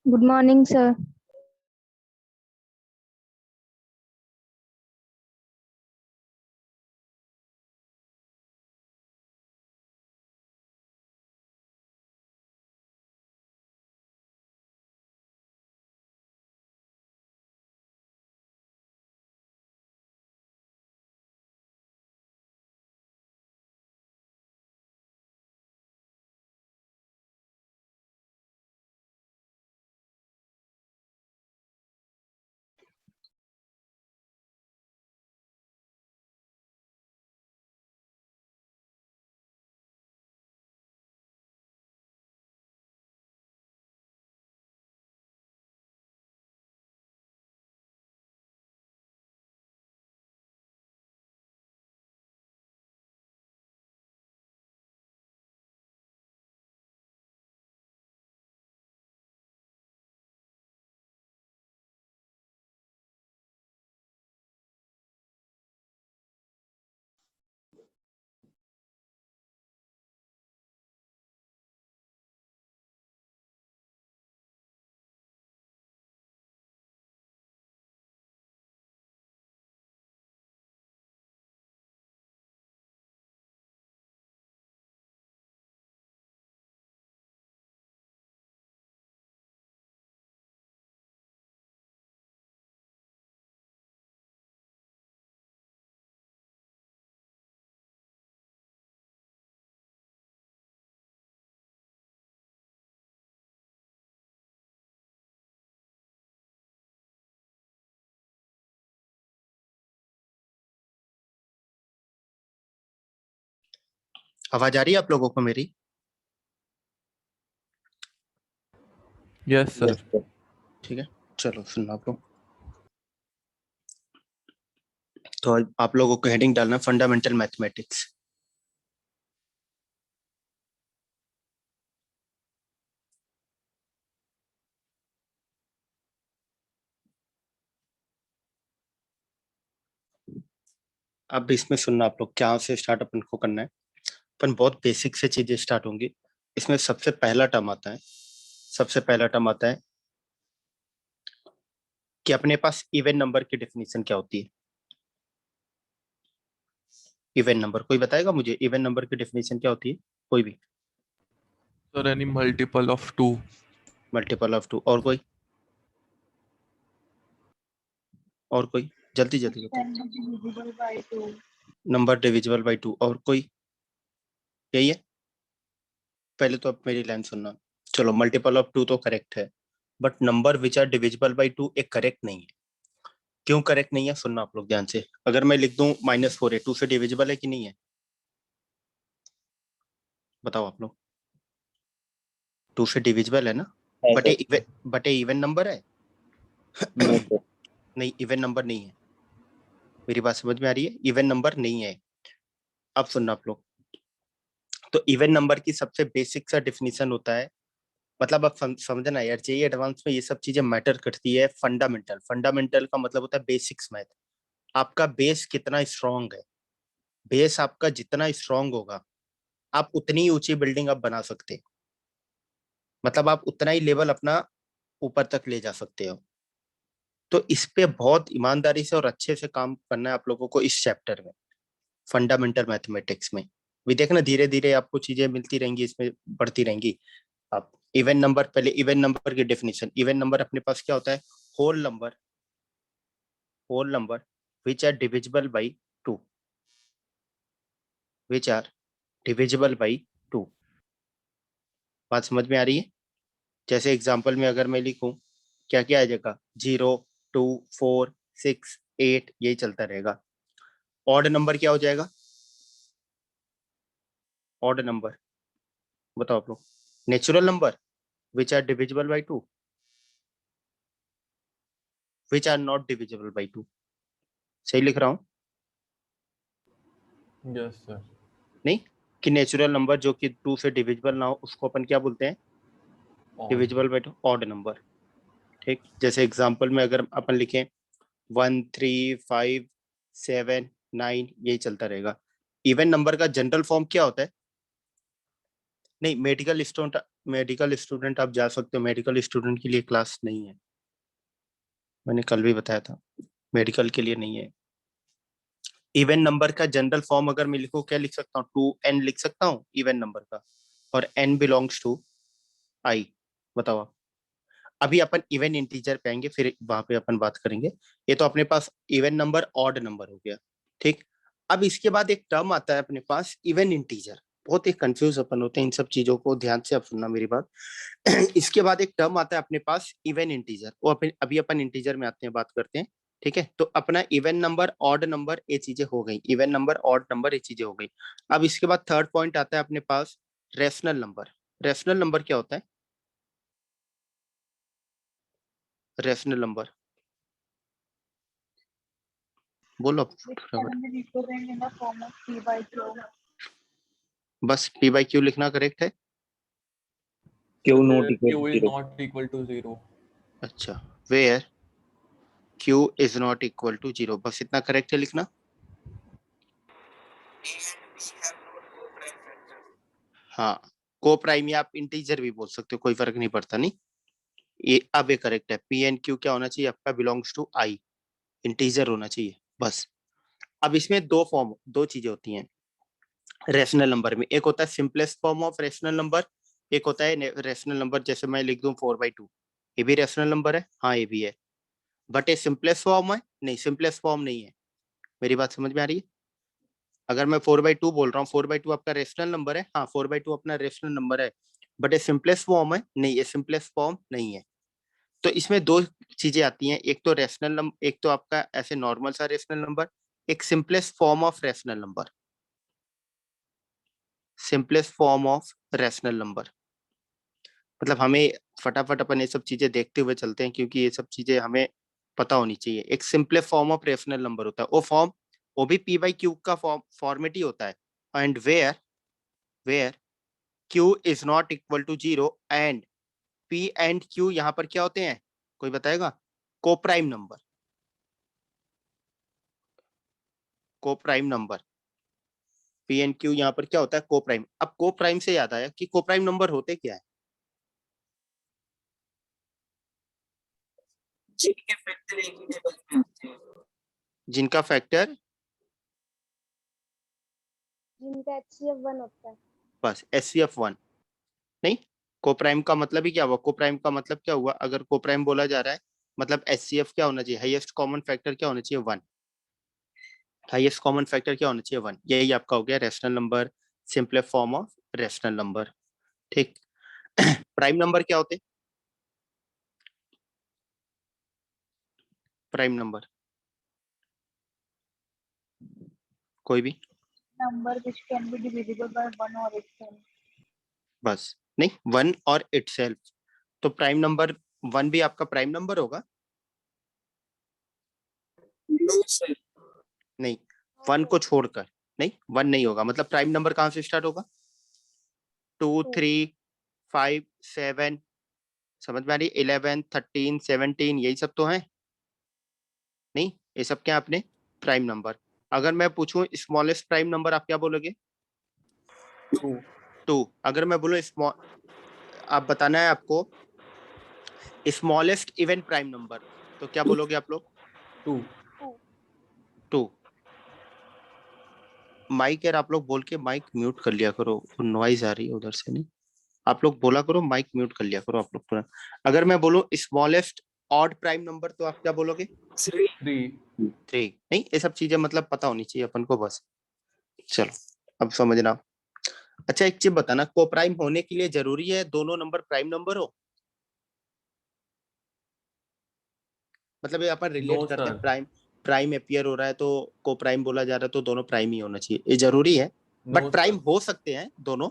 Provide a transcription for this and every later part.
Good morning, sir. आवाज आ रही है आप लोगों को मेरी? Yes sir. ठीक है, चलो सुनना आप लोग। तो आप लोगों को हेडिंग डालना फंडामेंटल मैथमेटिक्स। अब इसमें सुनना आप लोग, क्या से स्टार्ट अपन को करना है। अपन बहुत बेसिक से चीजें स्टार्ट होंगी। इसमें सबसे पहला टर्म आता है, कि अपने पास इवन नंबर की डेफिनेशन क्या होती है। इवन नंबर कोई बताएगा मुझे? इवन नंबर की डेफिनेशन क्या होती है? कोई भी? Sir any multiple of 2। Multiple of 2। और कोई? और कोई? जल्दी जल्दी बताओ। Number divisible by 2। और कोई? यही है। पहले तो आप मेरी लाइन सुनना। चलो, मल्टीपल ऑफ 2 तो करेक्ट है, but number which are divisible by 2 एक करेक्ट नहीं है। क्यों करेक्ट नहीं है सुनना आप लोग ध्यान से। अगर मैं लिख दूं -4 है, 2 से डिविजिबल है कि नहीं है? बताओ आप लोग। 2 से डिविजिबल है ना? बट ये इवन नंबर है। नहीं, इवन नंबर नहीं है। मेरी बात समझ में आ रही है? इवन नंबर नहीं है। अब सुनना आप लोग। तो इवन नंबर की सबसे बेसिक सा डिफिनीशन होता है, मतलब आप समझना यार, चाहिए एडवांस में ये सब चीजें मैटर करती है। फंडामेंटल, फंडामेंटल का मतलब होता है बेसिक्स मैथ। आपका बेस कितना स्ट्रांग है। बेस आपका जितना स्ट्रांग होगा, आप उतनी ही ऊंची बिल्डिंग आप बना सकते हैं। मतलब आप उतना ही लेवल अपना ऊपर तक ले जा सकते हो। तो इस पे बहुत ईमानदारी से और अच्छे से काम करना है आप लोगों को इस चैप्टर में, फंडामेंटल मैथमेटिक्स में। भी देखना, धीरे धीरे आपको चीजें मिलती रहेंगी, इसमें बढ़ती रहेंगी। आप इवन नंबर, पहले इवन नंबर की डेफिनेशन। इवन नंबर अपने पास क्या होता है? Whole number, whole number which are divisible by 2, which are divisible by 2। बात समझ में आ रही है? जैसे एग्जांपल में अगर मैं लिखूं, क्या क्या आ जाएगा? 0, 2, 4, 6, 8, यही चलता रहेगा। ऑड नंबर क्या हो जाएगा? ऑड नंबर बताओ आप लोग। Natural number which are divisible by 2, which are not divisible by 2। सही लिख रहा हूं? Yes sir. नहीं, कि नेचुरल नंबर जो कि 2 से डिविजिबल ना हो उसको अपन क्या बोलते हैं? Divisible by 2, odd number. ठीक, जैसे एग्जांपल में अगर अपन लिखें 1, 3, 5, 7, 9, यही चलता रहेगा। इवन नंबर का जनरल फॉर्म क्या होता है? नहीं, मेडिकल स्टूडेंट आप जा सकते हो, मेडिकल स्टूडेंट के लिए क्लास नहीं है, मैंने कल भी बताया था, मेडिकल के लिए नहीं है। इवन नंबर का जनरल फॉर्म अगर मैं लिखूं, क्या लिख सकता हूँ, 2n लिख सकता हूँ इवन नंबर का, और n बिलोंग्स टू i। बताओ आप। अभी अपन इवन इंटीजर पे आएंगे, फिर वहां पे अपन बात करेंगे। ये तो अपने पास इवन नंबर ऑड नंबर हो गया, ठीक। अब इसके बाद एक टर्म आता है अपने पास इवन इंटीजर। बहुत ही कंफ्यूज अपन होते हैं इन सब चीजों को, ध्यान से आप सुनना मेरी बात। इसके बाद एक टर्म आता है अपने पास इवन इंटीजर, वो अभी अपन इंटीजर में आते हैं, बात करते हैं, ठीक है। तो अपना इवन नंबर ऑड नंबर ये चीजें हो गई, इवन नंबर ऑड नंबर ये चीजें हो गई। अब इसके बाद थर्ड पॉइंट आता है अपने पास रेशनल नंबर। रेशनल नंबर क्या होता है? रेशनल नंबर बोलो। which can be represented in the form of p by q. बस p by q लिखना करेक्ट है। Q So not there equal Q to is 0. not equal to 0. अच्छा, where q is not equal to 0, बस इतना correct है लिखना। हाँ, को प्राइम या आप इंटीजर भी बोल सकते हो, कोई फर्क नहीं पड़ता, नहीं ये अब ये करेक्ट है। पी एंड क्यू क्या होना चाहिए आपका, बिलोंग्स टू आई, इंटीजर होना चाहिए बस। अब इसमें दो चीजें होती हैं रेशनल नंबर में, एक होता है simplest form of rational number, एक होता है रेशनल नंबर। जैसे मैं लिख दूं 4/2, ये भी रेशनल नंबर है, हाँ ये भी है, बट ये सिंपलेस्ट फॉर्म है नहीं, सिंपलेस्ट फॉर्म नहीं है। मेरी बात समझ में आ रही है? अगर मैं 4/2 बोल रहा हूँ, 4/2 आपका रेशनल नंबर है, हाँ 4/2 अपना रेशनल नंबर है, बट ये सिंपलेस्ट फॉर्म है नहीं, ये सिंपलेस्ट फॉर्म नहीं है। तो इसमें दो चीजें आती हैं, एक तो रेशनल नंबर, एक तो आपका ऐसे नॉर्मल सा रेशनल नंबर, एक simplest form of rational number. Simplest form of rational number मतलब हमें फटाफट अपन ये सब चीजें देखते हुए चलते हैं, क्योंकि ये सब चीजें हमें पता होनी चाहिए। एक simplest form of rational number होता है, वो भी पी बाई क्यू का फॉर्मेट ही होता है। And where q is not equal to 0 and p and q यहाँ पर क्या होते हैं, कोई बताएगा? Coprime number, coprime number. P and q यहाँ पर क्या होता है, कोप्राइम। अब कोप्राइम से याद आया कि कोप्राइम नंबर होते क्या है? जिनके फैक्टर एक ही टेबल में आते हैं. जिनका फैक्टर जिनका HCF 1 होता है। बस HCF 1 नहीं। कोप्राइम का मतलब ही क्या हुआ, कोप्राइम का मतलब क्या हुआ, अगर कोप्राइम बोला जा रहा है मतलब HCF क्या होना चाहिए, हाईएस्ट कॉमन फैक्टर क्या होना चाहिए, 1। हाईएस्ट कॉमन फैक्टर क्या होना चाहिए, 1। यही आपका हो गया rational number, simple form of rational number, ठीक। प्राइम नंबर क्या होते? प्राइम नंबर कोई भी Number which can be divisible by 1 or itself. बस, नहीं 1 और इटसेल्फ। तो प्राइम नंबर 1 भी आपका प्राइम नंबर होगा? No sir. नहीं, 1 को छोड़कर नहीं, 1 नहीं होगा। मतलब प्राइम नंबर कहाँ से स्टार्ट होगा, 2 3 5 7, समझ में आ रही, 11 13 17, यही सब तो है नहीं, ये सब क्या अपने प्राइम नंबर। अगर मैं पूछूं स्मॉलेस्ट प्राइम नंबर, आप क्या बोलोगे? 2। अगर मैं बोलूं स्मॉल, आप बताना है आपको स्मॉलेस्ट इवन प्राइम नंबर, तो क्या बोलोगे आप लोग? 2। माइक यार, आप लोग बोल के माइक म्यूट कर लिया करो, नॉइज आ रही है उधर से, नहीं आप लोग बोला करो, माइक म्यूट कर लिया करो आप लोग पूरा। अगर मैं बोलूं स्मॉलेस्ट ऑड प्राइम नंबर, तो आप क्या बोलोगे? 3। नहीं, ये सब चीजें मतलब पता होनी चाहिए अपन को बस। चलो अब समझना। अच्छा एक चीज बताना, को प्राइम होने के लिए जरूरी है दोनों नंबर प्राइम नंबर हो? मतलब ये अपन रिलेट No, करते हैं, sir. प्राइम प्राइम अपियर हो रहा है तो को प्राइम बोला जा रहा है, तो दोनों प्राइम ही होना चाहिए, ये जरूरी है? But No, prime sir. हो सकते हैं दोनों।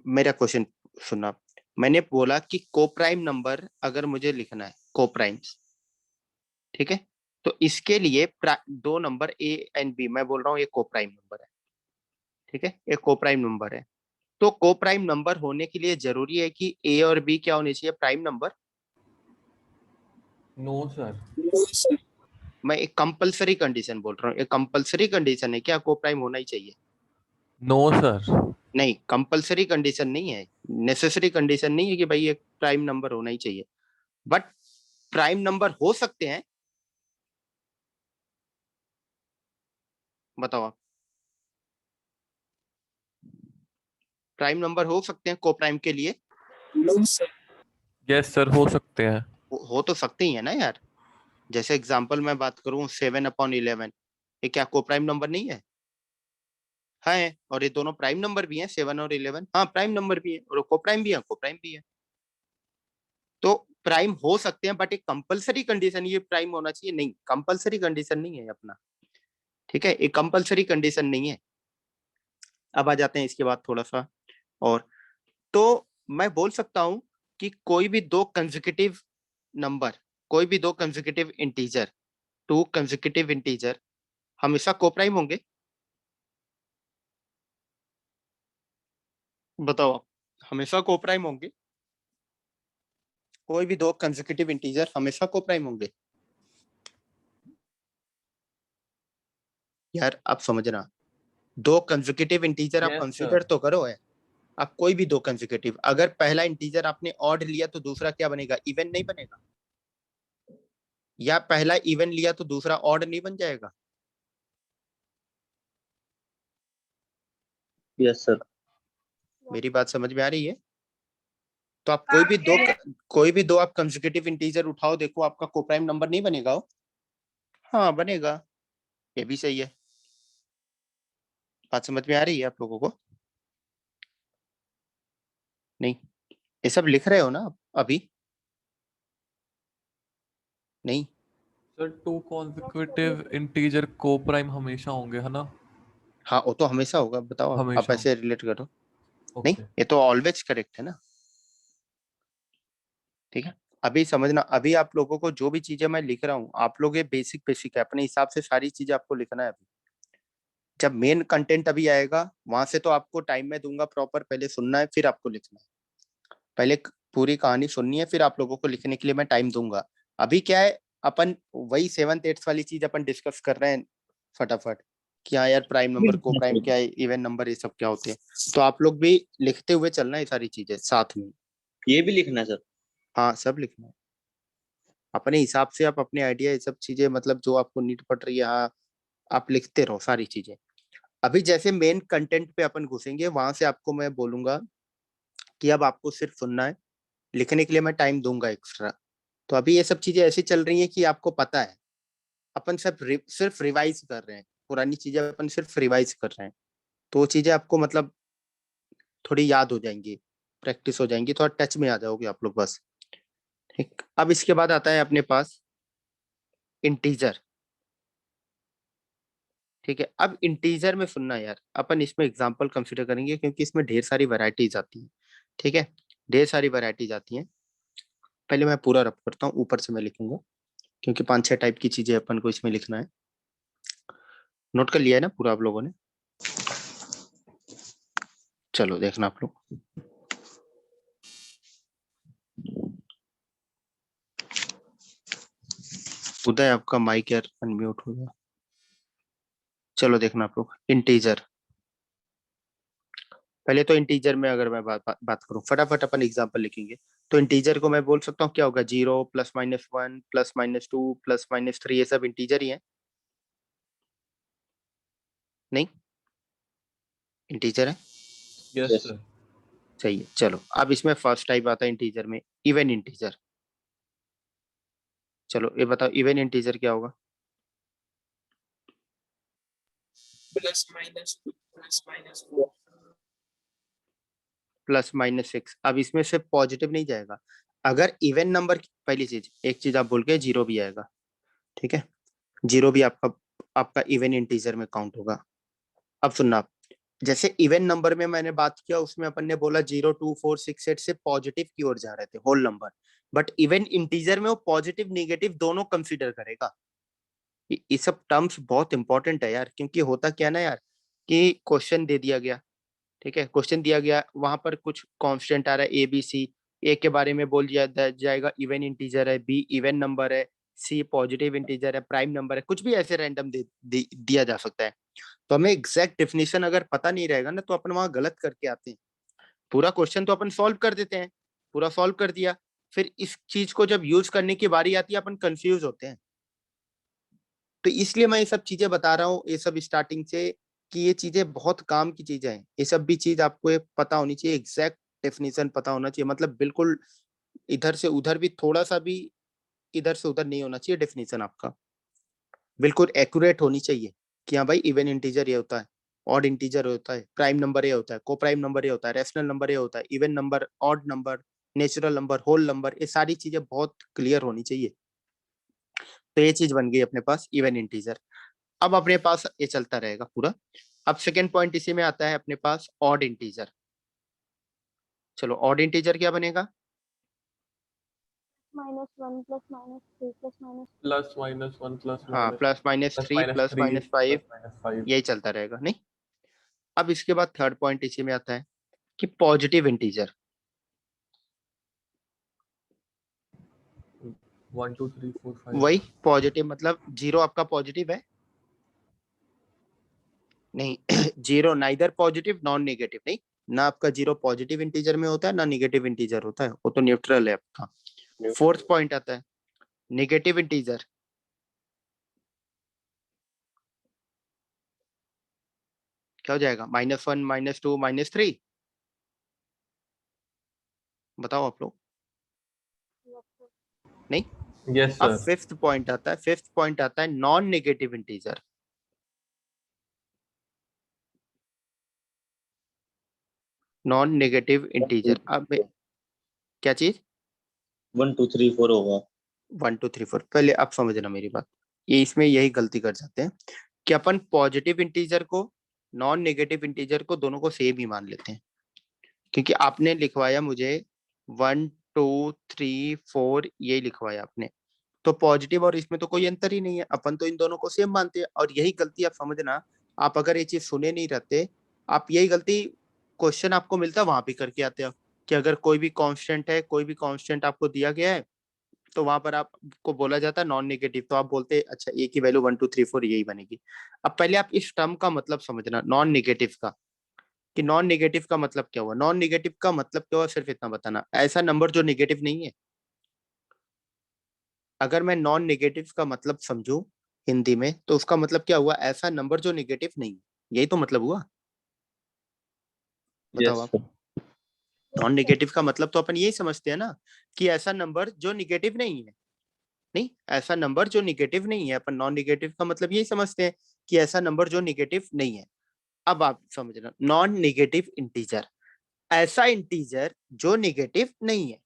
मेरा क्वेश्चन सुनना, मैंने बोला कि को प्राइम नंबर अगर मुझे लिखना है, को प्राइम्स, ठीक है, तो इसके लिए दो नंबर ए एंड बी, मैं बोल रहा हूँ ये को प्राइम नंबर है, ठीक है, ये को प्राइम नंबर है। तो को प्राइम नंबर होने के लिए जरूरी है कि ए और बी क्या होने चाहिए, prime number? No, sir. No sir. मैं एक कंपलसरी कंडीशन बोल रहा हूँ, एक कंपलसरी कंडीशन है क्या, को प्राइम होना ही चाहिए? No sir. नहीं, कंपलसरी कंडीशन नहीं है, नेसेसरी कंडीशन नहीं है कि भाई एक प्राइम नंबर होना ही चाहिए, बट प्राइम नंबर हो सकते हैं। बताओ आप, प्राइम नंबर हो सकते हैं को प्राइम के लिए? No sir. यस सर, हो सकते हैं। हो तो सकते ही है ना यार। जैसे एग्जांपल मैं बात करूं 7/11, ये क्या को प्राइम नंबर नहीं है? है, और ये दोनों प्राइम नंबर भी हैं, 7 और 11। हाँ, प्राइम नंबर भी है और को प्राइम भी है, को प्राइम भी है। तो प्राइम हो सकते हैं, बट एक कंपलसरी कंडीशन ये प्राइम होना चाहिए नहीं, कंपलसरी कंडीशन नहीं है अपना। ठीक है, एक कंपलसरी कंडीशन नहीं है। अब आ जाते हैं इसके बाद थोड़ा सा और, तो मैं बोल सकता हूं कि कोई भी दो कंसेक्यूटिव नंबर, कोई भी दो consecutive integer, to consecutive integer हमेशा कोप्राइम होंगे। बताओ आप, हमेशा कोप्राइम होंगे? कोई भी दो कंसेक्यूटिव इंटीजर हमेशा कोप्राइम होंगे? यार आप समझना, दो कंसेक्यूटिव इंटीजर आप Yes, कंसीडर sir. तो करो है। आप कोई भी दो कंसेक्यूटिव, अगर पहला इंटीजर आपने ऑड लिया तो दूसरा क्या बनेगा? इवन नहीं बनेगा? या पहला इवन लिया तो दूसरा ऑड नहीं बन जाएगा? Yes sir. मेरी बात समझ में आ रही है? तो आप कोई भी दो आप कंसेक्यूटिव इंटीजर उठाओ, देखो आपका कोप्राइम नंबर नहीं बनेगा वो? हाँ बनेगा, ये भी सही है। बात समझ में आ रही है आप लोगों को? नहीं, ये सब लिख रहे हो ना आप अभी? नहीं, सर, टू कॉन्सेक्यूटिव इंटीजर को प्राइम हमेशा होंगे, है ना? हाँ वो तो हमेशा होगा। बताओ आप हमेशा। ऐसे रिलेट करो। नहीं, ओके। ये तो ऑलवेज करेक्ट है ना। ठीक है, अभी समझना, अभी आप लोगों को जो भी चीजें मैं लिख रहा हूँ, आप लोग ये बेसिक बेसिक है, अपने हिसाब से सारी चीजें आपको लिखना है। अभी जब मेन कंटेंट अभी आएगा वहां से तो आपको टाइम में दूंगा प्रॉपर, पहले सुनना है फिर आपको लिखना है। पहले पूरी कहानी सुननी है, फिर आप लोगों को लिखने के लिए मैं टाइम दूंगा। अभी क्या है, अपन वही 7th 8th वाली चीज अपन डिस्कस कर रहे हैं फटाफट, कि हाँ यार प्राइम नंबर को प्राइम क्या है, इवन नंबर, ये सब क्या होते हैं। तो आप लोग भी लिखते हुए चलना है सारी चीजें साथ में। ये भी लिखना है सर? हाँ सब लिखना है अपने हिसाब से, आप अपने आइडिया ये सब चीजें, मतलब जो आपको नीड पड़ रही है, हाँ आप लिखते रहो सारी चीजें। अभी जैसे मेन कंटेंट पे अपन घुसेंगे, वहां से आपको मैं बोलूंगा कि अब आपको सिर्फ सुनना है, लिखने के लिए मैं टाइम दूंगा एक्स्ट्रा। तो अभी ये सब चीजें ऐसी चल रही हैं कि आपको पता है, अपन सिर्फ रिवाइज कर रहे हैं, पुरानी चीजें अपन सिर्फ रिवाइज कर रहे हैं। तो वो चीजें आपको मतलब थोड़ी याद हो जाएंगी, प्रैक्टिस हो जाएंगी, थोड़ा टच में आ जाओगे आप लोग बस। ठीक, अब इसके बाद आता है अपने पास इंटीजर। ठीक है, अब इंटीजर में सुनना यार, अपन इसमें एग्जांपल कंसीडर करेंगे क्योंकि इसमें ढेर सारी वैरायटीज आती हैं। ठीक है, ढेर सारी वैरायटीज आती हैं। पहले मैं पूरा रब करता हूँ, ऊपर से मैं लिखूंगा, क्योंकि 5-6 टाइप की चीजें अपन को इसमें लिखना है। नोट कर लिया है ना पूरा आप लोगों ने? चलो देखना आप लोग। उदय आपका माइक यार अनम्यूट हो गया। चलो देखना आप लोग, इंटीजर। पहले तो इंटीजर में अगर मैं बात करूं, फटाफट अपन एग्जांपल लिखेंगे। तो इंटीजर को मैं बोल सकता हूँ क्या होगा, 0 +-1 +-2 +-3, ये सब इंटीजर ही है? नहीं, इंटीजर है। Yes Yes. सर। सही है। चलो अब इसमें फर्स्ट टाइप आता है इंटीजर में, इवन इंटीजर। चलो ये बताओ, इवन इंटीजर क्या होगा? +-2 +-4। +-6। अब इसमें से पॉजिटिव नहीं जाएगा। अगर इवन नंबर, पहली चीज, एक चीज आप बोल के, जीरो भी आएगा। ठीक है, जीरो भी आपका आपका इवन इंटीजर में काउंट होगा। अब सुनना आप, जैसे इवन नंबर में मैंने बात किया, उसमें अपन ने बोला 0 2 4 6 8 से पॉजिटिव की ओर जा रहे थे whole number. But even integer में वो पॉजिटिव निगेटिव दोनों कंसीडर करेगा। ये सब टर्म्स बहुत इंपॉर्टेंट है यार, क्योंकि होता क्या ना यार, कि क्वेश्चन दे दिया गया। ठीक है, क्वेश्चन दिया गया, वहां पर कुछ कांस्टेंट आ रहा है ABC। ए के बारे में बोल दिया जाएगा इवन इंटीजर है, बी इवन नंबर है, सी पॉजिटिव इंटीजर है, प्राइम नंबर है, कुछ भी ऐसे रैंडम दिया जा सकता है। तो हमें एग्जैक्ट डेफिनेशन अगर पता नहीं रहेगा ना तो अपन वहां गलत करके आते हैं। पूरा क्वेश्चन तो अपन सॉल्व कर देते हैं, पूरा सॉल्व कर दिया, फिर इस चीज को जब यूज करने की बारी आती है अपन कंफ्यूज होते हैं। तो इसलिए मैं ये सब चीजें बता रहा हूँ, ये सब स्टार्टिंग से, कि ये चीजें बहुत काम की चीजें हैं। ये सब भी चीज आपको ये पता होनी चाहिए, एग्जैक्ट डेफिनेशन पता होना चाहिए, मतलब बिल्कुल इधर से उधर भी थोड़ा सा भी इधर से उधर नहीं होना चाहिए। डेफिनेशन आपका बिल्कुल एक्यूरेट होनी चाहिए कि हाँ भाई इवन इंटीजर ये होता है, ऑड इंटीजर होता है, प्राइम नंबर ये होता है, को प्राइम नंबर ये होता है, रैशनल नंबर ये होता है, even number, odd number, natural number, whole number, ये सारी चीजें बहुत क्लियर होनी चाहिए। तो ये चीज बन गई अपने पास इवन इंटीजर। अब अपने पास ये चलता रहेगा पूरा। अब सेकेंड पॉइंट इसी में आता है अपने पास ऑड इंटीजर। चलो ऑड इंटीजर क्या बनेगा? -1 +-3 +-, +-1 हाँ, +-3 +-3 +-5 +-5 यही चलता रहेगा, नहीं? अब इसके बाद थर्ड पॉइंट इसी में आता है कि पॉजिटिव इंटीजर। 1 2 3 4 5 वही पॉजिटिव मतलब जीरो आपका पॉजिटिव है? नहीं zero neither positive non negative, नहीं ना आपका जीरो पॉजिटिव इंटीजर में होता है ना नेगेटिव इंटीजर होता है, वो तो न्यूट्रल है आपका। फोर्थ पॉइंट आता है नेगेटिव इंटीजर। क्या हो जाएगा? -1 -2 -3, बताओ आप लोग। नहीं, यस अब सर। फिफ्थ पॉइंट आता है, फिफ्थ पॉइंट आता है non negative integer. Non negative integer, अब क्या चीज? 1 2 3 4 होगा। 1 2 3 4, पहले आप समझना मेरी बात। ये इसमें यही गलती कर जाते हैं कि अपन पॉजिटिव इंटीजर को, नॉन नेगेटिव इंटीजर को, दोनों को सेम ही मान लेते हैं। क्योंकि आपने लिखवाया मुझे 1 2 3 4, ये लिखवाया आपने, तो पॉजिटिव और इसमें तो कोई अंतर ही नहीं है, अपन तो इन दोनों को सेम मानते हैं। और यही गलती आप समझना, आप अगर ये चीज सुने नहीं रहते, आप यही गलती क्वेश्चन आपको मिलता है वहां पे करके आते हो, कि अगर कोई भी कांस्टेंट है, कोई भी कांस्टेंट आपको दिया गया है, तो वहां पर आपको बोला जाता है नॉन नेगेटिव, तो आप बोलते अच्छा ए की वैल्यू 1 2 3 4 यही बनेगी। अब पहले आप इस टर्म का मतलब समझना नॉन नेगेटिव का, कि नॉन नेगेटिव का मतलब क्या हुआ। नॉन नेगेटिव का मतलब क्या हुआ, सिर्फ इतना बताना, ऐसा नंबर जो नेगेटिव नहीं है। अगर मैं नॉन नेगेटिव का मतलब समझूं हिंदी में, तो उसका मतलब क्या हुआ, ऐसा नंबर जो नेगेटिव नहीं है, यही तो मतलब हुआ। बताओ यस आप। सर। नॉन नेगेटिव का मतलब तो अपन यही समझते हैं ना, कि ऐसा नंबर जो नेगेटिव नहीं है। नहीं, ऐसा नंबर जो नेगेटिव नहीं है, अपन नॉन नेगेटिव का मतलब यही समझते हैं कि ऐसा नंबर जो नेगेटिव नहीं है। अब आप समझना, नॉन नेगेटिव इंटीजर, ऐसा इंटीजर जो नेगेटिव नहीं है।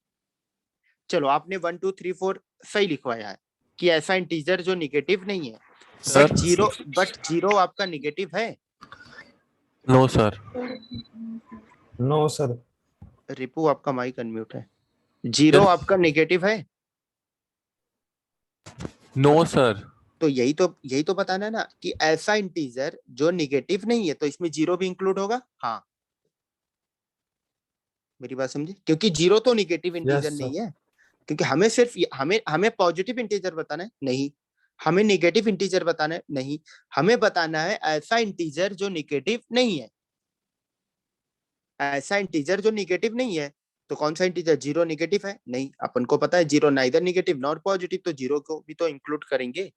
चलो आपने 1 2 3 4 सही लिखवाया है कि ऐसा इंटीजर जो नेगेटिव नहीं है, सर बट जीरो आपका नेगेटिव है। No sir. No sir. Ripu आपका माइक अनम्यूट है। जीरो आपका नेगेटिव है। No sir. तो यही तो बताना है ना, कि ऐसा इंटीजर जो नेगेटिव नहीं है, तो इसमें जीरो भी इंक्लूड होगा। हाँ, मेरी बात समझे, क्योंकि जीरो तो नेगेटिव इंटीजर यस सर। नहीं है। क्योंकि हमें सिर्फ हमें हमें पॉजिटिव इंटीजर बताना है नहीं, हमें नेगेटिव इंटीजर बताना है नहीं, हमें बताना है ऐसा इंटीजर जो नेगेटिव नहीं है। ऐसा इंटीजर जो नेगेटिव नहीं है, तो कौन सा इंटीजर? जीरो नेगेटिव है नहीं, अपन को पता है zero neither negative nor positive, तो जीरो को भी तो इंक्लूड करेंगे।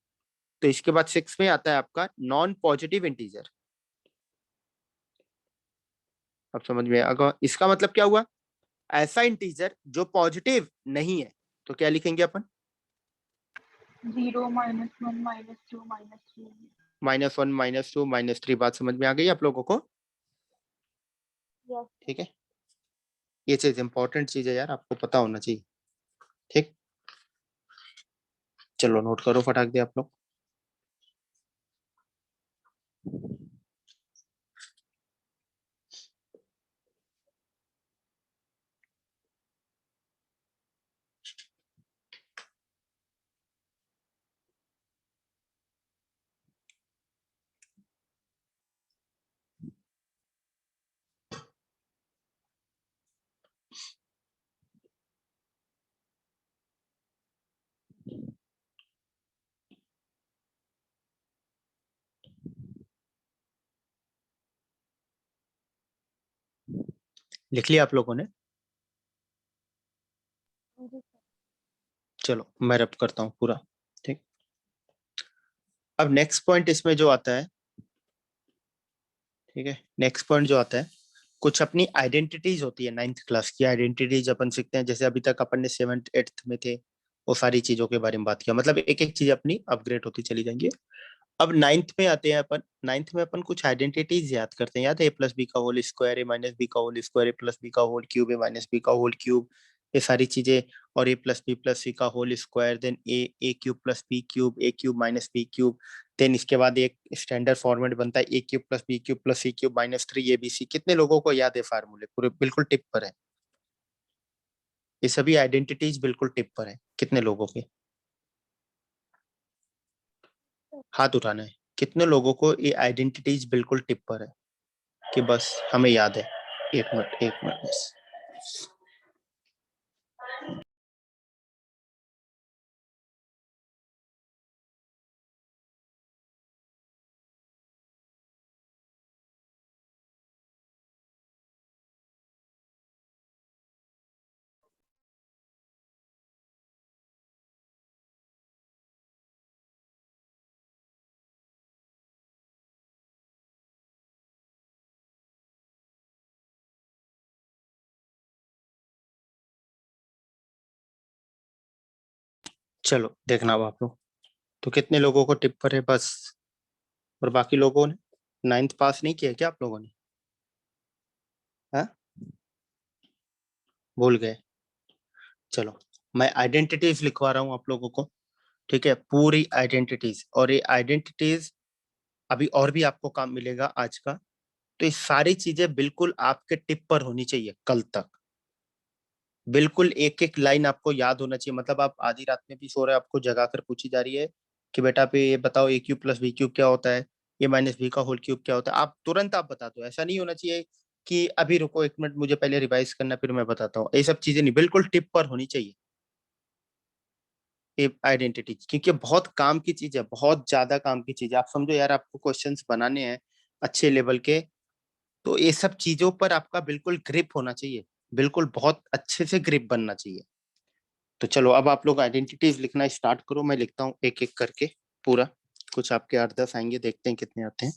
तो इसके बाद 6 में आता है आपका नॉन पॉजिटिव इंटीजर। अब समझ में अगर इसका मतलब क्या हुआ, ऐसा इंटीजर जो पॉजिटिव नहीं है, तो क्या लिखेंगे अपन? 0 -1 -2 -3। -1 -2 -3। बात समझ में आ गई आप लोगों को? यस। ठीक है, ये चीज इंपॉर्टेंट चीज है यार, आपको पता होना चाहिए। ठीक, चलो नोट करो फटाक दे आप लोग। लिख लिया आप लोगों ने? चलो मैं रब करता हूँ पूरा। ठीक, अब नेक्स्ट पॉइंट इसमें जो आता है, ठीक है, नेक्स्ट पॉइंट जो आता है, कुछ अपनी आइडेंटिटीज होती है, 9th क्लास की आइडेंटिटीज अपन सीखते हैं। जैसे अभी तक अपन ने 7th 8th में थे, वो सारी चीजों के बारे में बात किया, मतलब एक एक चीज अपनी अपग्रेड होती चली जाएंगी। अब 9th में आते हैं अपन। 9th में अपन कुछ आइडेंटिटीज याद करते हैं, याद है? ए प्लस बी का whole square, a minus b का whole square, a plus b का whole cube, a minus b का होल क्यूब, ये सारी चीजें। और a plus b plus c का whole square, then a cube plus b cube, a cube minus b cube. Then इसके बाद एक स्टैंडर्ड फॉर्मेट बनता है a cube plus b cube plus c cube minus 3 A B C. कितने लोगों को याद है फार्मूले पूरे बिल्कुल टिप पर है? ये सभी आइडेंटिटीज बिल्कुल टिप पर है, कितने लोगों के? हाथ उठाना है। कितने लोगों को ये आइडेंटिटीज बिल्कुल टिप पर है कि बस हमें याद है? एक मिनट बस। चलो देखना अब आप लोग, तो कितने लोगों को टिप पर है बस? और बाकी लोगों ने 9th पास नहीं किया क्या आप लोगों ने? हाँ, भूल गए? चलो मैं आइडेंटिटीज लिखवा रहा हूँ आप लोगों को, ठीक है, पूरी आइडेंटिटीज। और ये आइडेंटिटीज अभी और भी आपको काम मिलेगा आज का। तो ये सारी चीजें बिल्कुल आपके टिप पर होनी चाहिए कल तक। बिल्कुल एक एक लाइन आपको याद होना चाहिए। मतलब आप आधी रात में भी सो रहे हैं, आपको जगा कर पूछी जा रही है कि बेटा पे ये बताओ ए क्यूब प्लस बी क्यूब क्या होता है, ए माइनस बी का होल क्यूब क्या होता है, आप तुरंत आप बता दो। ऐसा नहीं होना चाहिए कि अभी रुको 1 मिनट मुझे पहले रिवाइज करना फिर मैं बताता हूँ। ये सब चीजें नहीं, बिल्कुल टिप पर होनी चाहिए ये आइडेंटिटी, क्योंकि बहुत काम की चीज है, बहुत ज्यादा काम की चीज है। आप समझो यार, आपको क्वेश्चंस बनाने हैं अच्छे लेवल के, तो ये सब चीजों पर आपका बिल्कुल ग्रिप होना चाहिए, बिल्कुल बहुत अच्छे से ग्रिप बनना चाहिए। तो चलो अब आप लोग आइडेंटिटीज लिखना स्टार्ट करो, मैं लिखता हूँ एक एक करके पूरा। कुछ आपके 8-10 आएंगे, देखते हैं कितने आते हैं।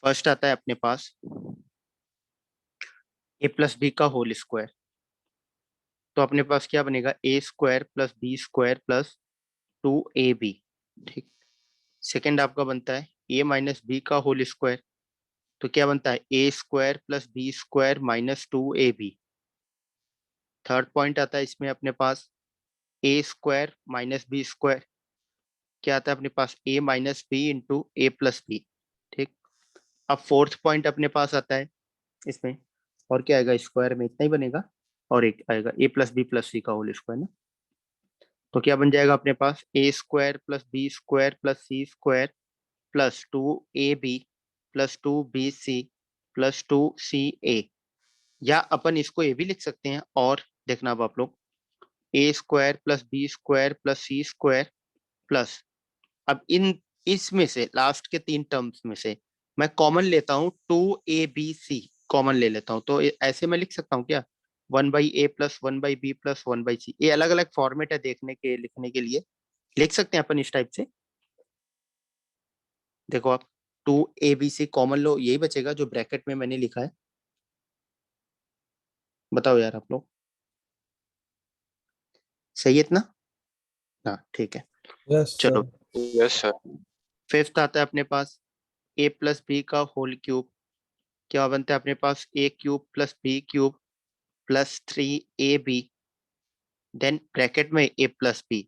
फर्स्ट आता है अपने पास ए प्लस बी का होल स्क्वायर। तो अपने पास क्या बनेगा? A square plus B square plus 2ab। ठीक। सेकेंड आपका बनता है ए माइनस बी का होल स्क्वायर। तो क्या बनता है? A square plus B square minus 2ab। Third point आता है इसमें अपने पास a square minus B square. क्या आता है अपने पास? A minus B into A plus b. ठीक। अब फोर्थ पॉइंट अपने पास आता है इसमें, और क्या आएगा? स्क्वायर में इतना ही बनेगा, और एक आएगा ए प्लस बी का होल स्क्वायर ना। तो क्या बन जाएगा अपने पास? A square plus B square plus c square plus 2ab plus 2bc plus 2ca। या अपन इसको ये भी लिख सकते हैं, और देखना अब आप लोग, a square plus B square plus c square plus, अब इन इसमें से लास्ट के 3 टर्म्स में से मैं कॉमन लेता हूँ 2abc, कॉमन ले लेता हूँ। तो ऐसे मैं लिख सकता हूँ क्या? 1/a plus 1/b plus 1/c। ये अलग अलग फॉर्मेट है देखने के, लिखने के लिए लिख सकते हैं अपन इस टाइप से। देखो आप, 2abc कॉमन लो, यही बचेगा जो ब्रैकेट में मैंने लिखा है। बताओ यार आप लोग, सही है इतना? हाँ ठीक है। यस चलो सर। Yes sir. फिफ्थ आता है अपने पास ए प्लस बी का होल क्यूब। क्या बनता है अपने पास? A cube plus b cube plus 3ab, then bracket में ए प्लस बी।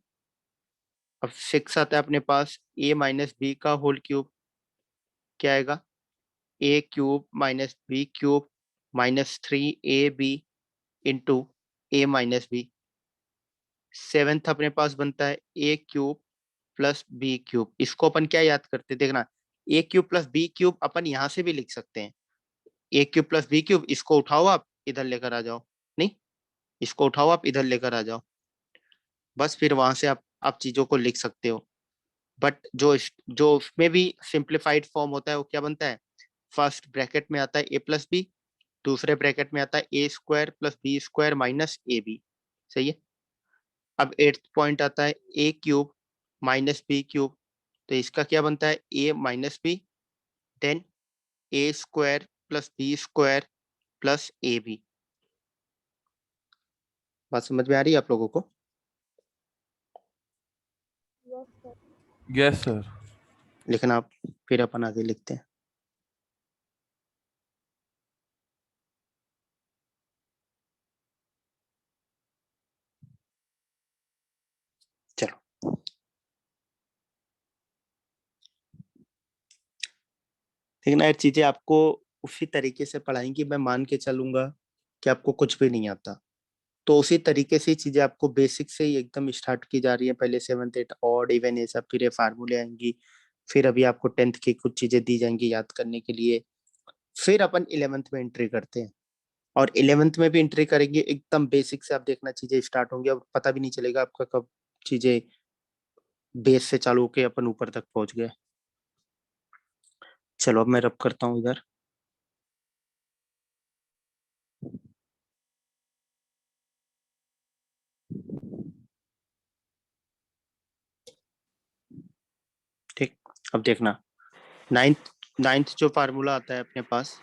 अब सिक्स आता है अपने पास ए माइनस बी का होल क्यूब। क्या आएगा? A cube minus b cube minus 3ab into a minus b. Seventh अपने पास बनता है a cube plus b cube. इसको अपन क्या याद करते हैं? देखना, a cube plus b cube अपन यहाँ से भी लिख सकते हैं। A cube plus b cube, इसको उठाओ आप इधर लेकर आ जाओ, नहीं इसको उठाओ आप इधर लेकर आ जाओ, बस फिर वहां से आप चीजों को लिख सकते हो। बट जो उसमें भी सिंप्लीफाइड फॉर्म होता है वो क्या बनता है? फर्स्ट ब्रैकेट में आता है ए प्लस बी, दूसरे ब्रैकेट में आता है a square plus B square minus a b, सही है। अब 8th पॉइंट आता है a cube minus b cube, तो इसका क्या बनता है a minus b, then a square plus B square plus a b. बात समझ में आ रही है आप लोगों को? Yes sir. Yes sir. लिखना आप, फिर अपन आगे लिखते हैं। चलो लेकिन यार चीजें आपको उसी तरीके से पढ़ाएंगी, मैं मान के चलूंगा कि आपको कुछ भी नहीं आता, तो उसी तरीके से चीजें आपको बेसिक से ही एकदम स्टार्ट की जा रही है। पहले 7th 8th ऑड इवन ये सब, फिर ये फार्मूले आएंगी, फिर अभी आपको 10th की कुछ चीजें दी जाएंगी याद करने के लिए, फिर अपन 11th में एंट्री करते हैं। और 11th में भी एंट्री करेंगे एकदम बेसिक से, आप देखना चीजें स्टार्ट होंगी और पता भी नहीं चलेगा आपका कब चीजें बेस से चालू होके अपन ऊपर तक पहुंच गए। चलो अब मैं रब करता हूँ इधर। ठीक, अब देखना 9th जो फार्मूला आता है अपने पास,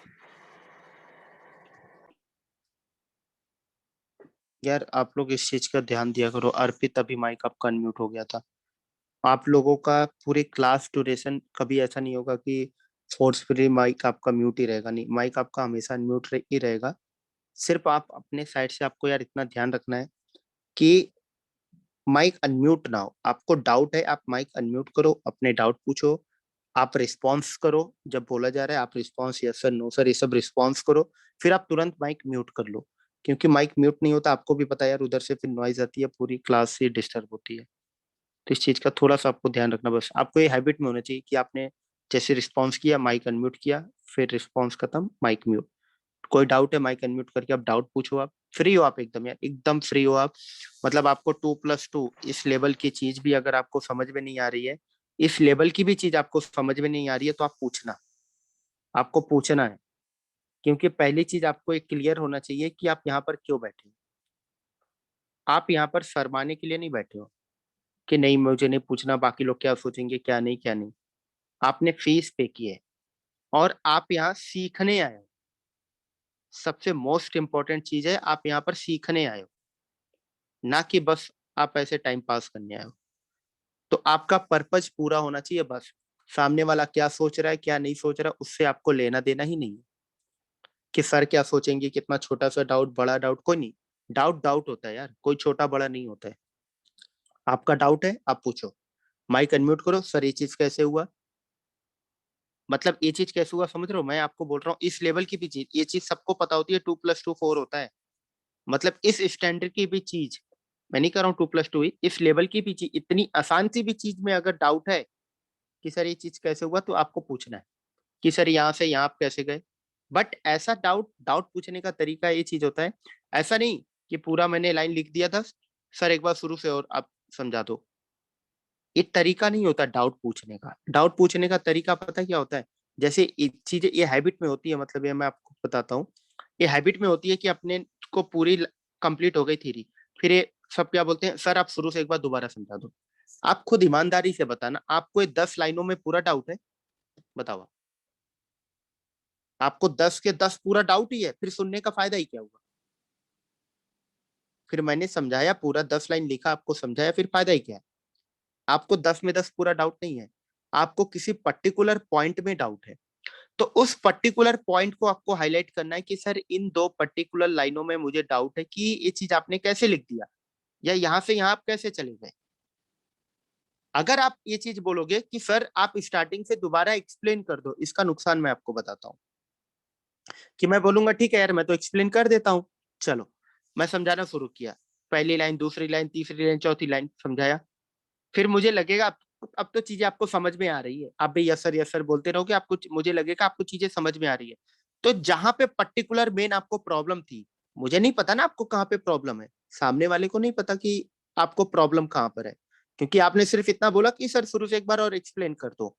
यार आप लोग इस चीज का ध्यान दिया करो। अर्पित अभी माइक आपका अनम्यूट हो गया था। आप लोगों का पूरी क्लास ड्यूरेशन कभी ऐसा नहीं होगा कि फोर्सफुली माइक आपका म्यूट ही रहेगा, नहीं, माइक आपका हमेशा अनम्यूट ही रहेगा। सिर्फ आप अपने साइड से आपको यार इतना ध्यान रखना है कि माइक अनम्यूट ना हो। आपको डाउट है आप माइक अनम्यूट करो, अपने डाउट पूछो, आप रिस्पॉन्स करो, जब बोला जा रहा है आप response yes sir no sir ये सब रिस्पॉन्स करो, फिर आप तुरंत माइक म्यूट कर लो। क्योंकि माइक म्यूट नहीं होता, आपको भी पता है यार, उधर से फिर नॉइज आती है, पूरी क्लास से डिस्टर्ब होती है। तो इस चीज का थोड़ा सा आपको ध्यान रखना, बस आपको ये हैबिट में होना चाहिए कि आपने जैसे रिस्पॉन्स किया माइक अनम्यूट किया, फिर रिस्पॉन्स खत्म माइक म्यूट। कोई डाउट है माइक अनम्यूट करके आप डाउट पूछो, आप फ्री हो, आप एकदम यार एकदम फ्री हो आप। मतलब आपको 2+2 इस लेवल की चीज भी अगर आपको समझ में नहीं आ रही है, इस लेवल की भी चीज आपको समझ में नहीं आ रही है, तो आप पूछना, आपको पूछना है। क्योंकि पहली चीज आपको एक क्लियर होना चाहिए कि आप यहाँ पर क्यों बैठे हो। आप यहाँ पर शर्माने के लिए नहीं बैठे हो कि नहीं मुझे नहीं पूछना, बाकी लोग क्या सोचेंगे, क्या नहीं क्या नहीं। आपने फीस पे की है और आप यहाँ सीखने आए हो। सबसे मोस्ट इंपॉर्टेंट चीज है आप यहाँ पर सीखने आए हो, ना कि बस आप ऐसे टाइम पास करने आए हो। तो आपका पर्पज पूरा होना चाहिए, बस सामने वाला क्या सोच रहा है क्या नहीं सोच रहा उससे आपको लेना देना ही नहीं है। कि सर क्या सोचेंगे, कितना छोटा सा डाउट बड़ा डाउट, कोई नहीं, डाउट डाउट होता है यार, कोई छोटा बड़ा नहीं होता है। आपका डाउट है आप पूछो, माइक अनम्यूट करो, सर ये चीज कैसे हुआ, मतलब ये चीज कैसे हुआ, समझ रहे हो? मैं आपको बोल रहा हूँ इस लेवल की भी चीज, ये चीज सबको पता होती है, 2+2 4 होता है। मतलब इस स्टैंडर्ड की भी चीज, मैं नहीं कर रहा हूँ 2+2 ही, इस लेवल की भी चीज, इतनी आसान सी भी चीज में अगर डाउट है कि सर ये चीज कैसे हुआ, तो आपको पूछना है कि सर यहाँ से यहाँ आप कैसे गए। बट ऐसा डाउट डाउट पूछने का तरीका ये चीज होता है, ऐसा नहीं कि पूरा मैंने लाइन लिख दिया था, सर एक बार शुरू से और आप समझा दो। ये तरीका नहीं होता डाउट पूछने का। डाउट पूछने का तरीका पता क्या होता है, जैसे चीजें ये हैबिट में होती है, मतलब ये मैं आपको बताता हूँ, ये हैबिट में होती है कि अपने को पूरी कंप्लीट हो गई थ्योरी, फिर ये सब क्या बोलते हैं, सर आप शुरू से एक बार दोबारा समझा दो। आप खुद ईमानदारी से बताना, आपको ये 10 लाइनों में पूरा डाउट है, बताओ। आपको 10 के 10 पूरा डाउट ही है, फिर सुनने का फायदा ही क्या हुआ? फिर मैंने समझाया पूरा 10 लाइन लिखा, आपको समझाया, फिर फायदा ही क्या है? आपको 10 में 10 पूरा डाउट नहीं है, आपको किसी पर्टिकुलर पॉइंट में डाउट है, तो उस पर्टिकुलर पॉइंट को आपको हाईलाइट करना है कि सर इन 2 पर्टिकुलर लाइनों में मुझे डाउट है कि ये चीज आपने कैसे लिख दिया, या यहाँ से यहाँ आप कैसे चले गए। अगर आप ये चीज बोलोगे कि सर आप स्टार्टिंग से दोबारा एक्सप्लेन कर दो, इसका नुकसान मैं आपको बताता हूँ। कि मैं बोलूंगा ठीक है यार मैं तो एक्सप्लेन कर देता हूँ, चलो मैं समझाना शुरू किया, पहली लाइन दूसरी लाइन तीसरी लाइन चौथी लाइन समझाया, फिर मुझे लगेगा अब तो चीजें आपको समझ में आ रही है, आप भी यस सर बोलते रहोगे, आपको मुझे लगेगा आपको चीजें समझ में आ रही है। तो जहां पे पर्टिकुलर मेन आपको प्रॉब्लम थी, मुझे नहीं पता ना आपको कहाँ पे प्रॉब्लम है, सामने वाले को नहीं पता कि आपको प्रॉब्लम कहाँ पर है, क्योंकि आपने सिर्फ इतना बोला कि सर शुरू से एक बार और एक्सप्लेन कर दो।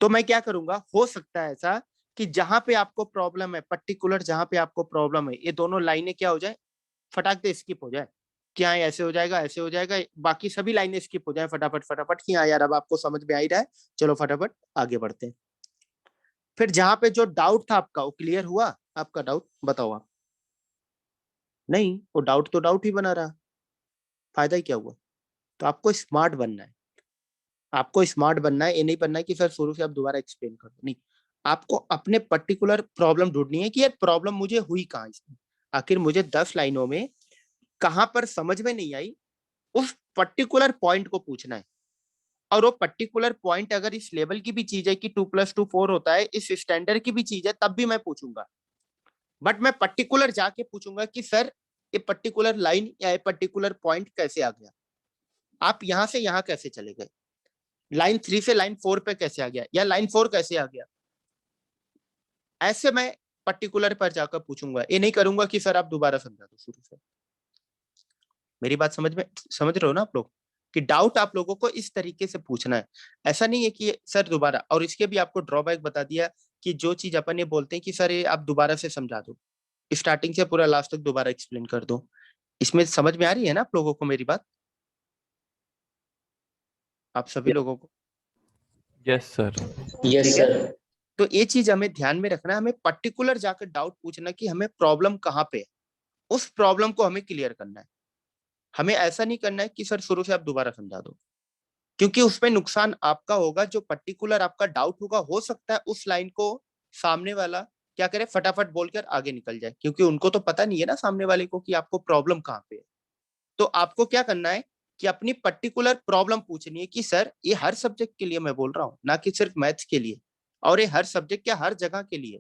तो मैं क्या करूंगा, हो सकता है ऐसा कि जहां पे आपको प्रॉब्लम है, पर्टिकुलर जहां पे आपको प्रॉब्लम है, ये दोनों लाइनें क्या हो जाए, फटाक से स्किप हो जाए, क्या ऐसे हो जाएगा, ऐसे हो जाएगा, बाकी सभी लाइनें स्किप हो जाए फटाफट फटाफट, कि हाँ यार अब आपको समझ में आ ही रहा है, चलो फटाफट आगे बढ़ते हैं। फिर जहां पे जो डाउट था आपका वो क्लियर हुआ, आपका डाउट बताओ आप। नहीं, वो डाउट तो डाउट ही बना रहा, फायदा ही क्या हुआ। तो आपको स्मार्ट बनना है, आपको स्मार्ट बनना है, ये नहीं बनना है कि सर शुरू से आप दोबारा एक्सप्लेन कर दो, नहीं, आपको अपने पर्टिकुलर प्रॉब्लम ढूंढनी है कि यार प्रॉब्लम मुझे हुई कहाँ इसमें, आखिर मुझे 10 लाइनों में कहां पर समझ में नहीं आई, उस पर्टिकुलर पॉइंट को पूछना है। और वो पर्टिकुलर पॉइंट अगर इस लेवल की भी चीज है कि 2+2 4 होता है, इस स्टैंडर्ड की भी चीज है, तब भी मैं पूछूंगा, बट मैं पर्टिकुलर जाके पूछूंगा कि सर ये पर्टिकुलर लाइन या ये पर्टिकुलर पॉइंट कैसे आ गया, आप यहां से यहां कैसे चले गए, लाइन 3 से लाइन 4 पे कैसे आ गया, या लाइन 4 कैसे आ गया, ऐसे मैं पर्टिकुलर पर जाकर पूछूंगा। ये नहीं करूंगा कि सर आप दोबारा समझा दो शुरू से। मेरी बात समझ रहे हो ना आप लोग, कि डाउट आप लोगों को इस तरीके से पूछना है, ऐसा नहीं है कि सर दोबारा। और इसके भी आपको ड्रॉबैक बता दिया कि जो चीज अपन ये बोलते हैं कि सर ये आप दोबारा से समझा दो, स्टार्टिंग से पूरा लास्ट तक दोबारा एक्सप्लेन कर दो, इसमें समझ में आ रही है ना आप लोगों को मेरी बात, आप सभी लोगों को? Yes sir. यस ठीक है, सर। तो ये चीज हमें ध्यान में रखना है, हमें पर्टिकुलर जाकर डाउट पूछना कि हमें प्रॉब्लम कहाँ पे है, उस प्रॉब्लम को हमें क्लियर करना है। हमें ऐसा नहीं करना है कि सर शुरू से आप दोबारा समझा दो, क्योंकि उसमें नुकसान आपका होगा, जो पर्टिकुलर आपका डाउट होगा, हो सकता है उस लाइन को सामने वाला क्या करे, फटाफट बोलकर आगे निकल जाए, क्योंकि उनको तो पता नहीं है ना सामने वाले को कि आपको प्रॉब्लम कहाँ पे है। तो आपको क्या करना है कि अपनी पर्टिकुलर प्रॉब्लम पूछनी है कि सर ये हर सब्जेक्ट के लिए मैं बोल रहा हूँ, ना कि सिर्फ मैथ्स के लिए, और ये हर सब्जेक्ट के हर जगह के लिए,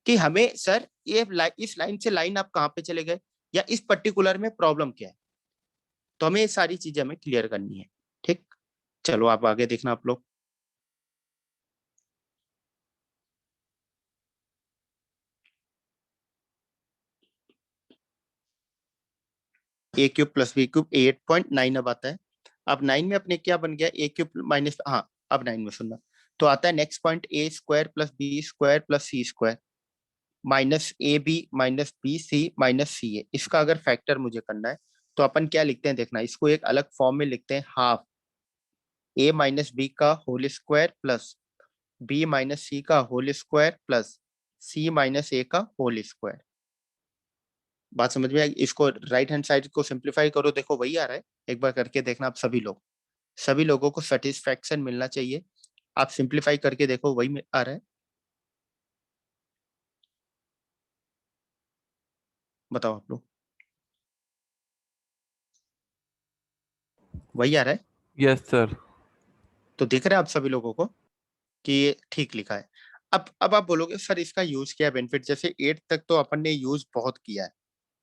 कि हमें सर ये इस लाइन से लाइन आप कहाँ पे चले गए, या इस पर्टिकुलर में प्रॉब्लम क्या है। तो हमें ये सारी चीजें हमें क्लियर करनी है। ठीक, चलो आप आगे देखना आप लोग। ए क्यूब प्लस बी क्यूब 8.9 अब आता है। अब 9 में अपने क्या बन गया, ए क्यूब माइनस, हाँ अब 9 में सुनना, तो आता है next point, a square plus B square plus c square minus a b minus b c minus c a. इसका अगर फैक्टर मुझे करना है तो अपन क्या लिखते हैं, देखना, इसको एक अलग फॉर्म में लिखते हैं, हाफ ए माइनस बी का whole square plus b minus c का whole square plus c minus a का होल स्क्वायर। बात समझ में आई? इसको राइट हैंड साइड को सिंप्लीफाई करो, देखो वही आ रहा है, एक बार करके देखना आप सभी लोग, सभी लोगों को सेटिस्फैक्शन मिलना चाहिए। आप सिंप्लीफाई करके देखो, वही आ रहा है, बताओ आप लोग, वही आ रहा है? Yes sir. तो दिख रहा है आप सभी लोगों को कि ये ठीक लिखा है। अब आप बोलोगे सर इसका यूज क्या है, बेनिफिट, जैसे 8 तक तो अपन ने यूज बहुत किया है,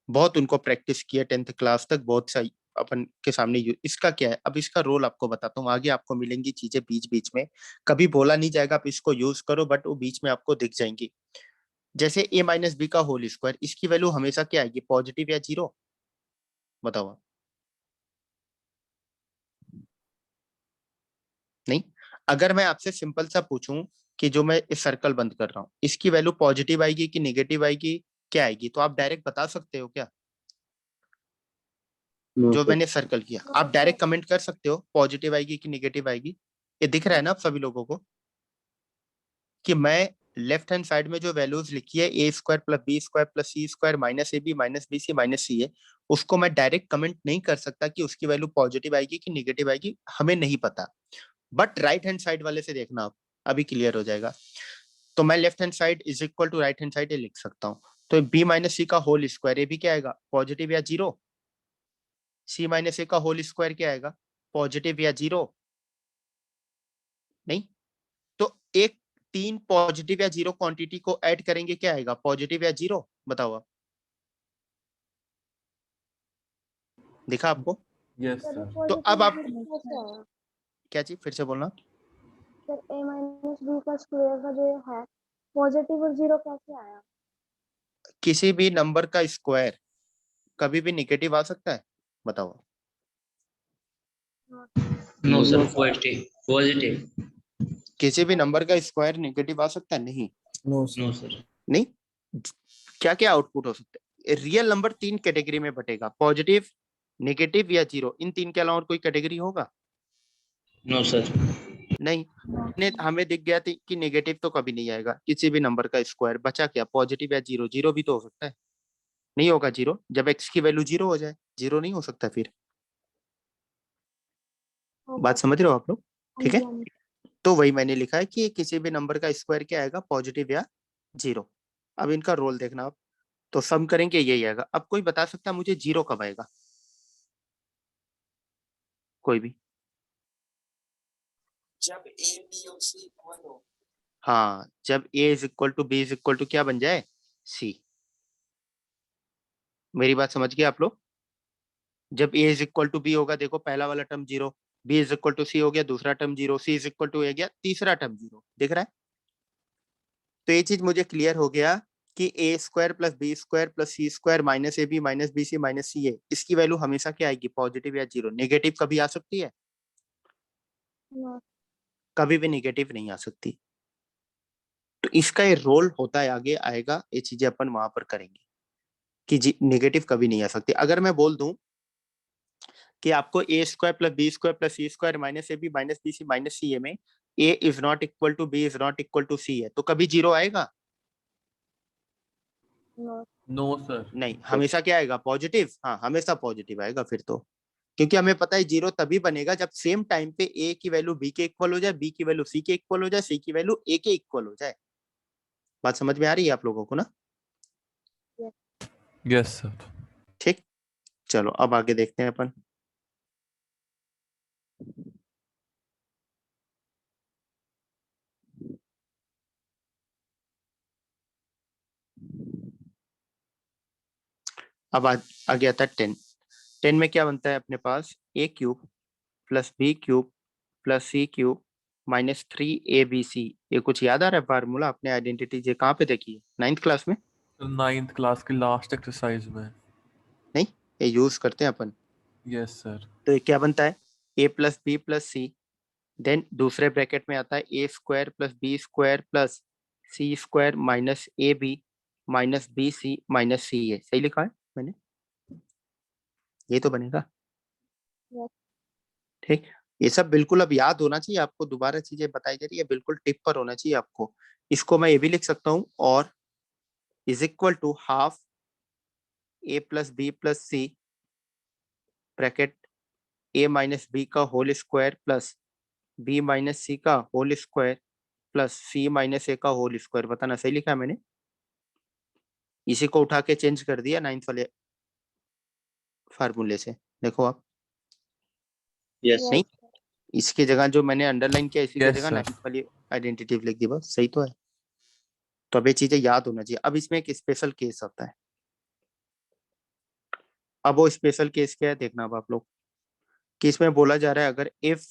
बहुत उनको प्रैक्टिस किया, 10th क्लास तक बहुत सही अपन के सामने इसका क्या है। अब इसका रोल आपको बताता हूँ, आगे आपको मिलेंगी चीजें बीच बीच में, कभी बोला नहीं जाएगा आप इसको यूज करो, बट वो बीच में आपको दिख जाएंगी। जैसे ए माइनस बी का होल स्क्वायर, इसकी वैल्यू हमेशा क्या आएगी, पॉजिटिव या जीरो, बताओ आप? नहीं, अगर मैं आपसे सिंपल सा पूछूं कि जो मैं इस सर्कल बंद कर रहा हूँ, इसकी वैल्यू पॉजिटिव आएगी कि नेगेटिव आएगी, क्या आएगी, तो आप डायरेक्ट बता सकते हो क्या? नो जो सर। मैंने सर्कल किया, आप डायरेक्ट कमेंट कर सकते हो पॉजिटिव आएगी कि नेगेटिव आएगी। ये दिख रहा है ना आप सभी लोगों को कि मैं लेफ्ट हैंड साइड में जो वैल्यूज लिखी है, a square plus B square plus c square minus a b minus b c minus c है, उसको मैं डायरेक्ट कमेंट नहीं कर सकता कि उसकी वैल्यू पॉजिटिव आएगी कि नेगेटिव आएगी, हमें नहीं पता। बट राइट हैंड साइड वाले से देखना आप, अभी क्लियर हो जाएगा। तो मैं left hand side is equal to right hand side ये लिख सकता हूँ। तो बी माइनस सी का होल स्क्वायर, ये भी क्या आएगा, पॉजिटिव या जीरो। सी माइनस ए का होल स्क्वायर क्या आएगा, पॉजिटिव या जीरो। नहीं, तो एक 3 पॉजिटिव या जीरो क्वांटिटी को ऐड करेंगे, क्या आएगा, पॉजिटिव या जीरो, बताओ आप? दिखा आपको? Yes sir. तो अब आप क्या चीज, फिर से बोलना। सर ए माइनस बी का स्क्वायर का जो है पॉजिटिव और जीरो कैसे आया? किसी भी नंबर का स्क्वायर कभी भी नेगेटिव आ सकता है, बताओ? No sir, positive positive. किसी भी नंबर का स्क्वायर नेगेटिव आ सकता है, नहीं। No no sir sir. नहीं, क्या क्या आउटपुट हो सकता है? रियल नंबर 3 कैटेगरी में बटेगा, पॉजिटिव, नेगेटिव या जीरो। इन 3 के अलावा और कोई कैटेगरी होगा? No sir. नहीं। हमें दिख गया थी कि नेगेटिव तो कभी नहीं आएगा किसी भी नंबर का स्क्वायर, बचा क्या? पॉजिटिव या जीरो। जीरो भी तो हो सकता है। नहीं होगा जीरो, जब एक्स की वैल्यू जीरो हो जाए। जीरो नहीं हो सकता फिर। बात समझ रहे हो आप लोग? ठीक है, तो वही मैंने लिखा है कि किसी भी नंबर का स्क्वायर क्या आएगा? पॉजिटिव या जीरो। अब इनका रोल देखना आप, तो सम करेंगे यही आएगा। अब कोई बता सकता है मुझे जीरो कब आएगा? कोई भी? जब ए बी और सी इक्वल हो। हाँ, जब a is equal to b is equal to क्या बन जाए? c। मेरी बात समझ गए आप लोग? जब a is equal to b होगा, देखो पहला वाला term zero, b is equal to c हो गया दूसरा term zero, c is equal to a गया तीसरा टर्म जीरो। दिख रहा है? तो ये चीज मुझे क्लियर हो गया कि a square plus B square plus c square minus a b minus b c minus c a, इसकी वैल्यू हमेशा क्या आएगी? पॉजिटिव या जीरो। नेगेटिव कभी आ सकती है? No. कभी भी नेगेटिव नहीं आ सकती। तो इसका ये रोल होता है, आगे आएगा, ये चीजें अपन वहां पर करेंगे कि नेगेटिव कभी नहीं आ सकती। अगर मैं बोल दूं कि आपको a square plus B square plus c square minus a b minus b c minus c a में a is not equal to b is not equal to c है, तो कभी जीरो आएगा? No. No sir. नहीं, हमेशा क्या आएगा? Positive. हाँ, हमेशा पॉजिटिव आएगा फिर तो, क्योंकि हमें पता है जीरो तभी बनेगा जब सेम टाइम पे ए की वैल्यू बी के इक्वल हो जाए, बी की वैल्यू सी के इक्वल हो जाए, सी की वैल्यू ए के इक्वल हो जाए। बात समझ में आ रही है आप लोगों को ना? Yes sir. ठीक, चलो अब आगे देखते हैं अपन। अब आगे आता है 10। 10 में क्या बनता है अपने पास? A cube plus b cube plus c cube minus 3abc। ये कुछ याद आ रहा है फार्मूला? आपने आइडेंटिटी ये कहाँ पे देखी है? 9th क्लास में? नाइन्थ क्लास की लास्ट एक्सरसाइज में। नहीं, ये यूज करते हैं अपन। Yes sir. तो ये क्या बनता है? A plus b plus c, then दूसरे ब्रैकेट में आता है a square plus B square plus c square minus a b minus b c minus c a. सही लिखा है मैंने? ये तो बनेगा। Yes. ठीक, ये सब बिल्कुल अब याद होना चाहिए आपको। दोबारा चीजें बताई जा रही है, बिल्कुल टिप पर होना चाहिए आपको। इसको मैं ये भी लिख सकता हूँ, और is equal to half a plus b plus c bracket a minus b का whole square plus b minus c का whole square plus c minus a का होल स्क्वायर। बताना सही लिखा है मैंने? इसी को उठा के चेंज कर दिया 9th वाले फार्मूले से। देखो आप। यस नहीं, सर। इसकी जगह जो मैंने अंडरलाइन किया, इसी की यस जगह सर। 9th वाली आइडेंटिटी लिख दी, बस सही तो है। तो अब ये चीजें याद होना चाहिए। अब इसमें एक स्पेशल केस आता है। अब वो स्पेशल केस क्या है देखना अब आप लोग, कि इसमें बोला जा रहा है अगर if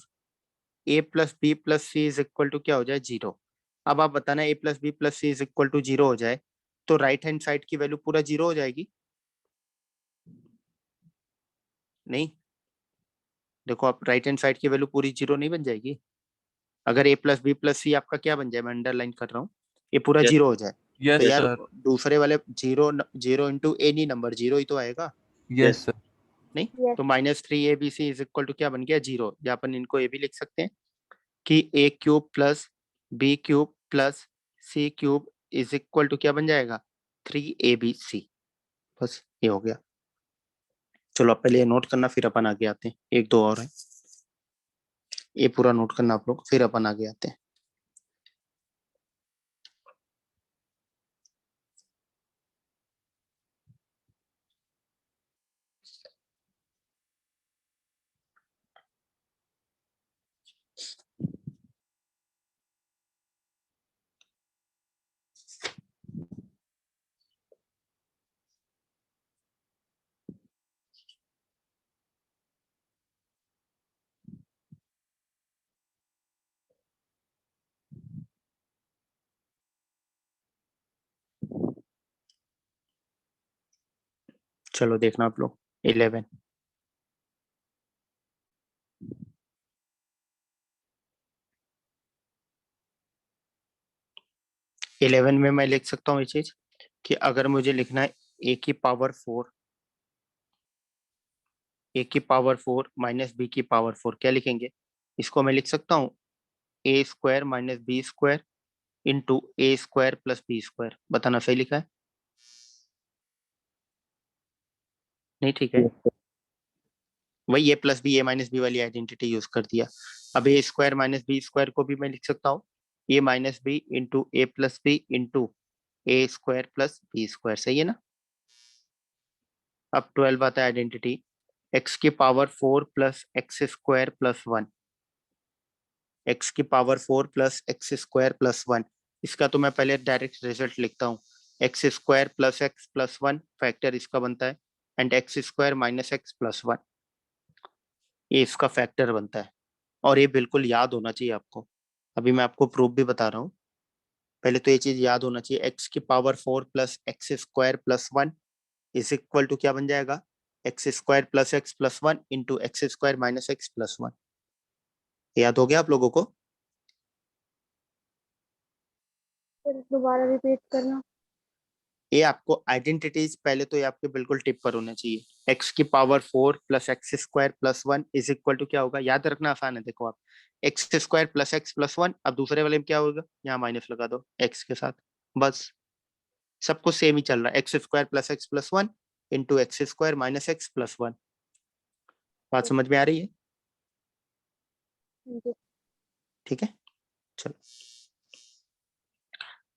a plus b plus c is equal to क्या हो जाए? जीरो। अब आप बताना, a plus b plus c is equal to zero हो जाए तो राइट हैंड साइड की वैल्यू पूरा जीरो हो जाएगी? नहीं, देखो आप, राइट हैंड साइड की वैल्यू पूरी जीरो नहीं बन जाएगी? अगर a plus b plus c आपका क्या बन जाए? मैं अंडरलाइन कर रहा हूँ, ये पूरा Yes. जीरो हो जाए, तो यस यार सर। दूसरे वाले zero, zero into any number zero ही तो आएगा। Yes Yes. सर। नहीं, Yes. तो minus 3abc is equal to क्या बन गया? जीरो। या अपन इनको ये भी लिख सकते हैं कि a cube plus b cube plus c cube is equal to क्या बन जाएगा? 3abc। बस ये हो गया। चलो आप पहले ये नोट करना, फिर अपन आगे आते हैं। एक दो और है, ये पूरा नोट करना आप लोग, फिर अपन आगे आते हैं। चलो देखना आप लोग, 11। 11 में मैं लिख सकता हूँ ये चीज कि अगर मुझे लिखना है a की पावर 4 माइनस b की पावर 4, क्या लिखेंगे? इसको मैं लिख सकता हूँ a square minus B square into A square plus B square. बताना सही लिखा है? नहीं ठीक है? Yes, sir. वही A plus B, A minus B वाली आइडेंटिटी यूज कर दिया। अब A square minus B square को भी मैं लिख सकता हूँ A minus B into A plus B into A square plus B square. सही है ना? अब 12 आता है आइडेंटिटी एक्स की power 4 plus x square plus 1, x की power 4 plus x square plus 1। इसका तो मैं पहले डायरेक्ट रिजल्ट लिखता हूँ, x square plus x plus 1 factor इसका बनता है and x square minus x plus 1, ये इसका फैक्टर बनता है। और ये बिल्कुल याद होना चाहिए आपको, अभी मैं आपको प्रूफ भी बता रहा हूँ। पहले तो ये चीज याद होना चाहिए, एक्स की power 4 plus x square plus 1 is equal to क्या बन जाएगा? X square plus x plus 1 into x square minus x plus 1। याद हो गया आप लोगों को? फिर दोबारा रिपीट करना। ये आपको आइडेंटिटीज पहले तो ये आपके बिल्कुल टिप पर होने चाहिए। एक्स की power 4 plus x square plus 1 is equal to क्या होगा? याद रखना आसान है, देखो आप x square plus x plus 1, अब दूसरे वाले में क्या होगा? यहाँ माइनस लगा दो एक्स के साथ, बस सब कुछ सेम ही चल रहा है। X square plus x plus 1 into x square minus x plus 1। बात समझ में आ रही है? जी। ठीक है, चलो।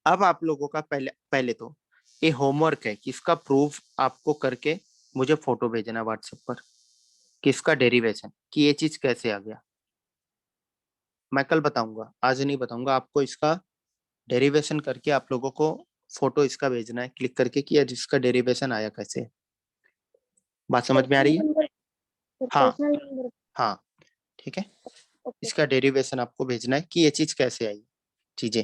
अब आप लोगों का पहले पहले तो ये होमवर्क है कि इसका प्रूफ आपको करके मुझे फोटो भेजना व्हाट्सएप पर कि इसका डेरिवेशन, कि ये चीज कैसे आ गया। मैं कल बताऊंगा, आज नहीं बताऊंगा आपको। इसका डेरिवेशन करके आप लोगों को फोटो इसका भेजना है क्लिक करके कि आज इसका डेरिवेशन आया कैसे है। बात समझ में आ रही है? हाँ पर्सनल नंबर। हाँ, ठीक है। ओके। इसका डेरिवेशन आपको भेजना है कि ये चीज कैसे आई, चीजें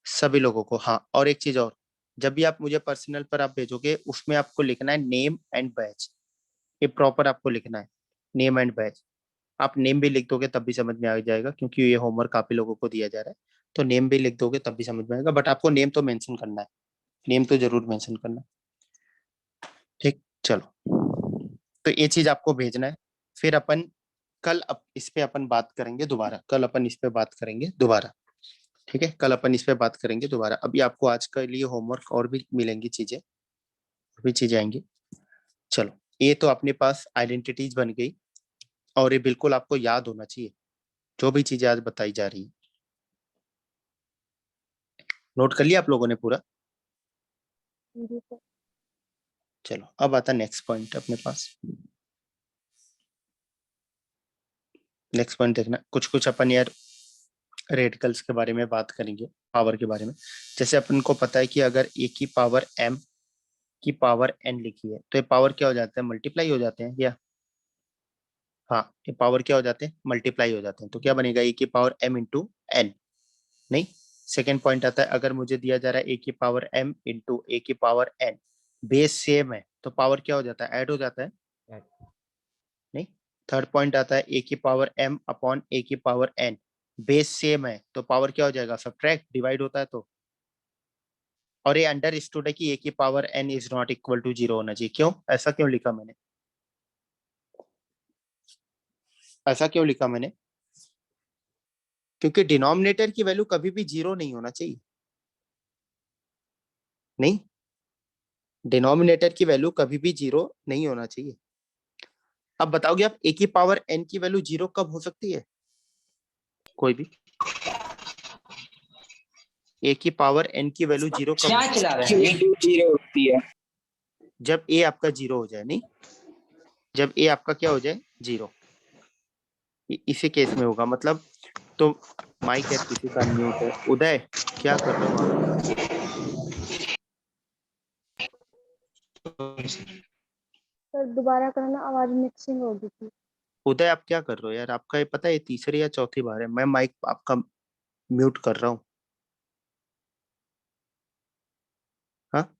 सभी लोगों को। हाँ, और एक चीज और, जब भी आप मुझे पर्सनल पर आप भेजोगे उसमें आपको लिखना है नेम एंड बैच, ये प्रॉपर आपको लिखना है, नेम एंड बैच। आप नेम भी लिख दोगे तब भी समझ में आ जाएगा, क्योंकि ये होमवर्क काफी लोगों को दिया जा रहा है, तो नेम भी लिख दोगे तब भी समझ में आएगा। बट आपको नेम तो मेंशन करना है, नेम तो जरूर मेंशन करना है। ठीक, चलो, तो ये चीज आपको भेजना है। फिर अपन कल इस पे अपन बात करेंगे दोबारा, कल अपन इस पे बात करेंगे दोबारा। ठीक है, कल अपन इस पे बात करेंगे दोबारा। अभी आपको आज के लिए होमवर्क और भी मिलेंगी चीजें, और भी चीजें आएंगी। चलो, ये तो अपने पास आइडेंटिटीज बन गई, और ये बिल्कुल आपको याद होना चाहिए जो भी चीजें आज बताई जा रही है। नोट कर लिया आप लोगों ने पूरा? जी सर। चलो, अब आता नेक्स्ट पॉइंट अपने पास। नेक्स्ट पॉइंट देखना, कुछ कुछ अपन यार रेडिकल्स के बारे में बात करेंगे, पावर के बारे में। जैसे अपन को पता है कि अगर ए की पावर m की पावर n लिखी है तो ये पावर क्या हो जाता है? मल्टीप्लाई हो जाते हैं या? हाँ, ये पावर क्या हो जाते हैं? मल्टीप्लाई हो जाते हैं। तो क्या बनेगा? ए की पावर m इंटू एन। नहीं, सेकेंड पॉइंट आता है, अगर मुझे दिया जा रहा है ए की पावर m इंटू ए की पावर n, बेस सेम है तो पावर क्या हो जाता है? ऐड हो जाता है। नहीं, थर्ड पॉइंट आता है ए की पावर m अपॉन ए की पावर n, बेस सेम है तो पावर क्या हो जाएगा? सब्ट्रैक्ट, डिवाइड होता है तो। और ये अंडरस्टूड है कि ए की power n is not equal to 0 होना चाहिए। क्यों? ऐसा क्यों लिखा मैंने? ऐसा क्यों लिखा मैंने? क्योंकि डिनोमिनेटर की वैल्यू कभी भी 0 नहीं होना चाहिए। नहीं, डिनोमिनेटर की वैल्यू कभी भी 0 नहीं होना चाहिए। अब बताओगे आप ए की पावर n की वैल्यू 0 कब हो सकती है? कोई भी ए की पावर n की वैल्यू 0 कब क्या हो सकती चला है? रहा है? जीरो होती है। जब ए आपका 0 हो जाए। नहीं, जब ए आपका क्या हो जाए? 0, इसी केस में होगा मतलब। तो माइक यार किसी का म्यूट है। उदय, क्या कर रहे हो आप? सर दोबारा करना, आवाज मिक्सिंग हो गई थी। उदय, आप क्या कर रहे हो यार? आपका ये पता है ये तीसरी या चौथी बार है मैं माइक आपका म्यूट कर रहा हूँ। हाँ,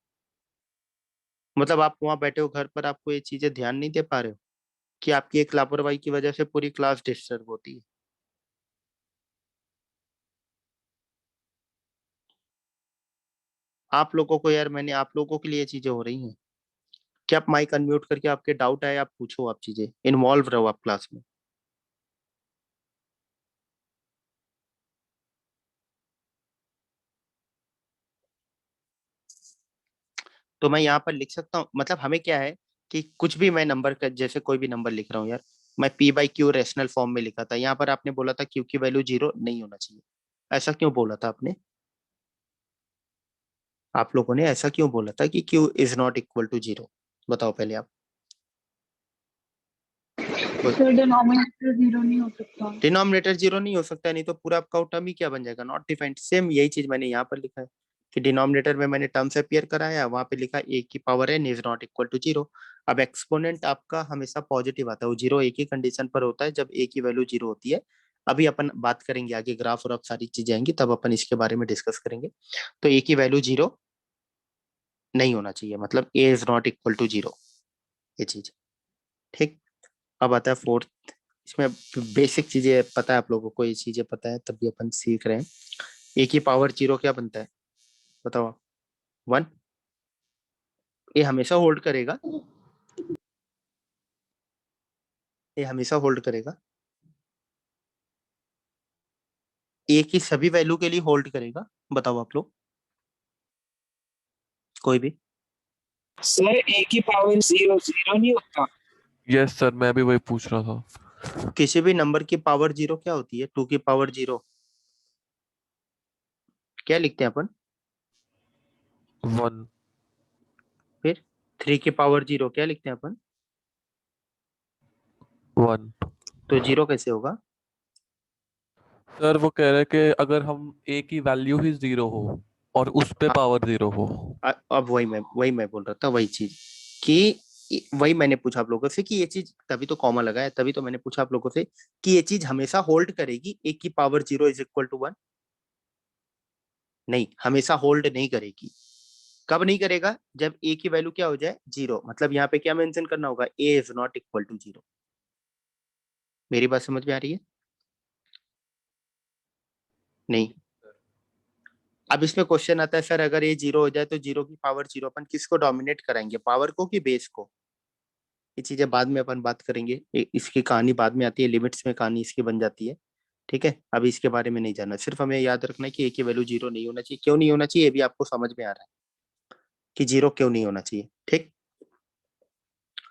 मतलब आप वहां बैठे हो घर पर, आपको ये चीजें ध्यान नहीं दे पा रहे हो कि आपकी एक लापरवाही की वजह से पूरी क्लास डिस्टर्ब होती है। आप लोगों को यार, मैंने आप लोगों के लिए ये चीजें हो रही हैं। क्या आप माइक अनम्यूट करके आपके डाउट आए आप पूछो, आप चीजें इन्वॉल्व रहो आप क्लास में। तो मैं यहाँ पर लिख सकता हूँ, मतलब हमें क्या है कि कुछ भी मैं नंबर का, जैसे कोई भी नंबर लिख रहा हूँ यार, मैं P by Q rational form में लिखा था, यहाँ पर आपने बोला था क्यू की वैल्यू 0 नहीं होना चाहिए। ऐसा क्यों बोला था आपने? आप लोगों ने ऐसा क्यों बोला था कि q is not equal to 0? बताओ पहले आप। सर डिनोमिनेटर 0 नहीं हो सकता। डिनोमिनेटर 0 नहीं हो सकता, नहीं तो पूरा आपका टर्म ही क्या बन जाएगा? Not defined. सेम यही चीज मैंने यहाँ पर लिखा है कि डिनोमिनेटर में मैंने टर्म्स अपियर कराया, वहां पे लिखा a की power n is not equal to 0। अब एक्सपोनेंट आपका हमेशा पॉजिटिव आता है, वो 0 एक ही कंडीशन पर होता है, जब a की वैल्यू 0 होती है। अभी अपन बात करेंगे आगे, ग्राफ और अब सारी चीजें आएंगी, तब अपन इसके बारे में डिस्कस करेंगे। तो a की वैल्यू 0 नहीं होना चाहिए, मतलब a is not equal to 0, ये चीज। ठीक। अब आता है फोर्थ। इसमें बेसिक चीजें पता है आप लोगों को, ये चीजें पता है तब भी अपन सीख रहे हैं। ए की पावर 0 क्या बनता है? बताओ। 1। ये हमेशा होल्ड करेगा, ये हमेशा होल्ड करेगा, ए की सभी वैल्यू के लिए होल्ड करेगा। बताओ आप लोग, कोई भी। सर ए की पावर 0 0 नहीं होता। यस सर, मैं भी वही पूछ रहा था। किसी भी नंबर की पावर 0 क्या होती है? 2 की पावर 0 क्या लिखते हैं अपन? 1। फिर 3 की पावर 0 क्या लिखते हैं अपन? 1। तो 0 कैसे होगा? सर वो कह रहे हैं कि अगर हम a की वैल्यू ही 0 हो और उस पे हाँ, पावर 0 हो। अब वही मैं बोल रहा था, वही चीज कि वही मैंने पूछा आप लोगों से कि ये चीज, तभी तो कॉमा लगा है, तभी तो मैंने पूछा आप लोगों से कि ये चीज हमेशा होल्ड करेगी ए की पावर 0 इज इक्वल टू 1? नहीं, हमेशा होल्ड नहीं करेगी। कब नहीं करेगा? जब ए की वैल्यू क्या हो जाए? 0। मतलब यहाँ पे क्या मेंशन करना होगा? ए इज नॉट इक्वल टू 0। मेरी बात समझ में आ रही है? नहीं। अब इसमें क्वेश्चन आता है, सर अगर ये 0 हो जाए तो 0 की पावर 0 अपन किसको डोमिनेट कराएंगे, पावर को कि बेस को? ये चीजें बाद में अपन बात करेंगे, इसकी कहानी बाद में आती है, लिमिट्स में कहानी इसकी बन जाती है। ठीक है, अभी इसके बारे में नहीं जानना, सिर्फ हमें याद रखना है कि ए की वैल्यू 0 नहीं होना चाहिए। क्यों नहीं होना चाहिए ये भी आपको समझ में आ रहा है कि 0 क्यों नहीं होना चाहिए। ठीक।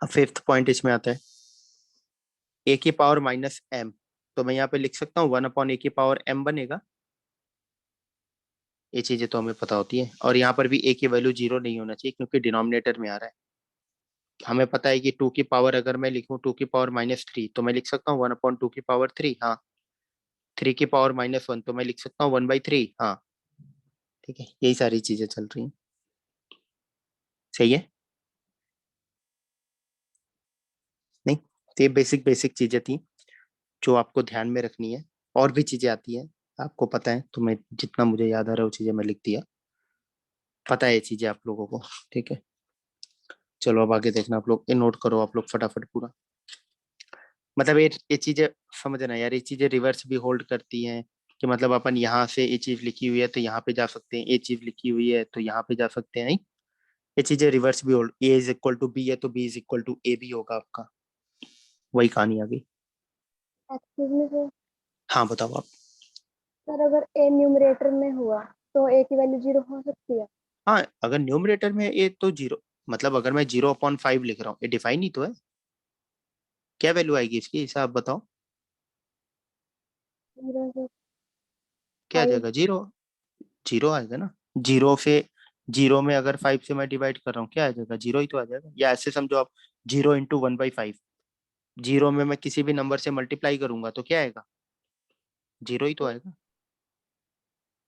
अब फिफ्थ पॉइंट इसमें आता है, ए की पावर माइनस एम। तो मैं यहाँ पे लिख सकता हूँ 1 अपॉन ए की पावर एम बनेगा। ये चीजें तो हमें पता होती है, और यहाँ पर भी ए की वैल्यू 0 नहीं होना चाहिए क्योंकि डिनोमिनेटर में आ रहा है। हमें पता है कि 2 की पावर अगर मैं लिखूं 2 की पावर -3, तो मैं लिख सकता हूँ 1/2 की पावर 3। हाँ। 3 की पावर -1, तो मैं लिख सकता हूँ 1/3। हाँ। ठीक है, यही सारी चीजें चल रही हैं। सही है? नहीं, तो ये बेसिक बेसिक चीजें थी जो आपको ध्यान में रखनी है। और भी चीजें आती हैं, आपको पता है, तो मैं जितना मुझे याद आ रहा है वो चीजें मैं लिख दिया। पता है ये चीजें आप लोगों को। ठीक है, चलो अब आगे देखना आप लोग, ये नोट करो आप लोग फटाफट पूरा। मतलब ये चीजें समझना यार, ये चीजें रिवर्स भी होल्ड करती हैं कि मतलब अपन यहाँ से ये चीज लिखी हुई है तो यहाँ पे जा सकते हैं, ये चीज लिखी हुई है तो यहाँ पे जा सकते हैं। नहीं, ये चीजें रिवर्स भी hold, a is equal to b है तो b is equal to a भी होगा आपका। वही कहानी आ गई। Excuse me sir. हाँ बताओ आप। सर अगर ए न्यूमरेटर में हुआ तो ए की वैल्यू 0 हो सकती है? हाँ, अगर न्यूमरेटर में ए तो 0, मतलब अगर मैं 0/5 लिख रहा हूँ, ये डिफाइन ही तो है। क्या वैल्यू आएगी इसकी, हिसाब बताओ। 0 से क्या आ 5। जाएगा? 0। 0 आएगा ना। 0 से, 0 में अगर 5 से मैं डिवाइड कर रहा हूँ, क्या आ जाएगा? 0 ही तो आ जाएगा। या ऐसे समझो आप, 0 × 1/5। 0 में मैं किसी भी नंबर से मल्टीप्लाई करूंगा तो क्या आएगा? 0 ही तो आएगा।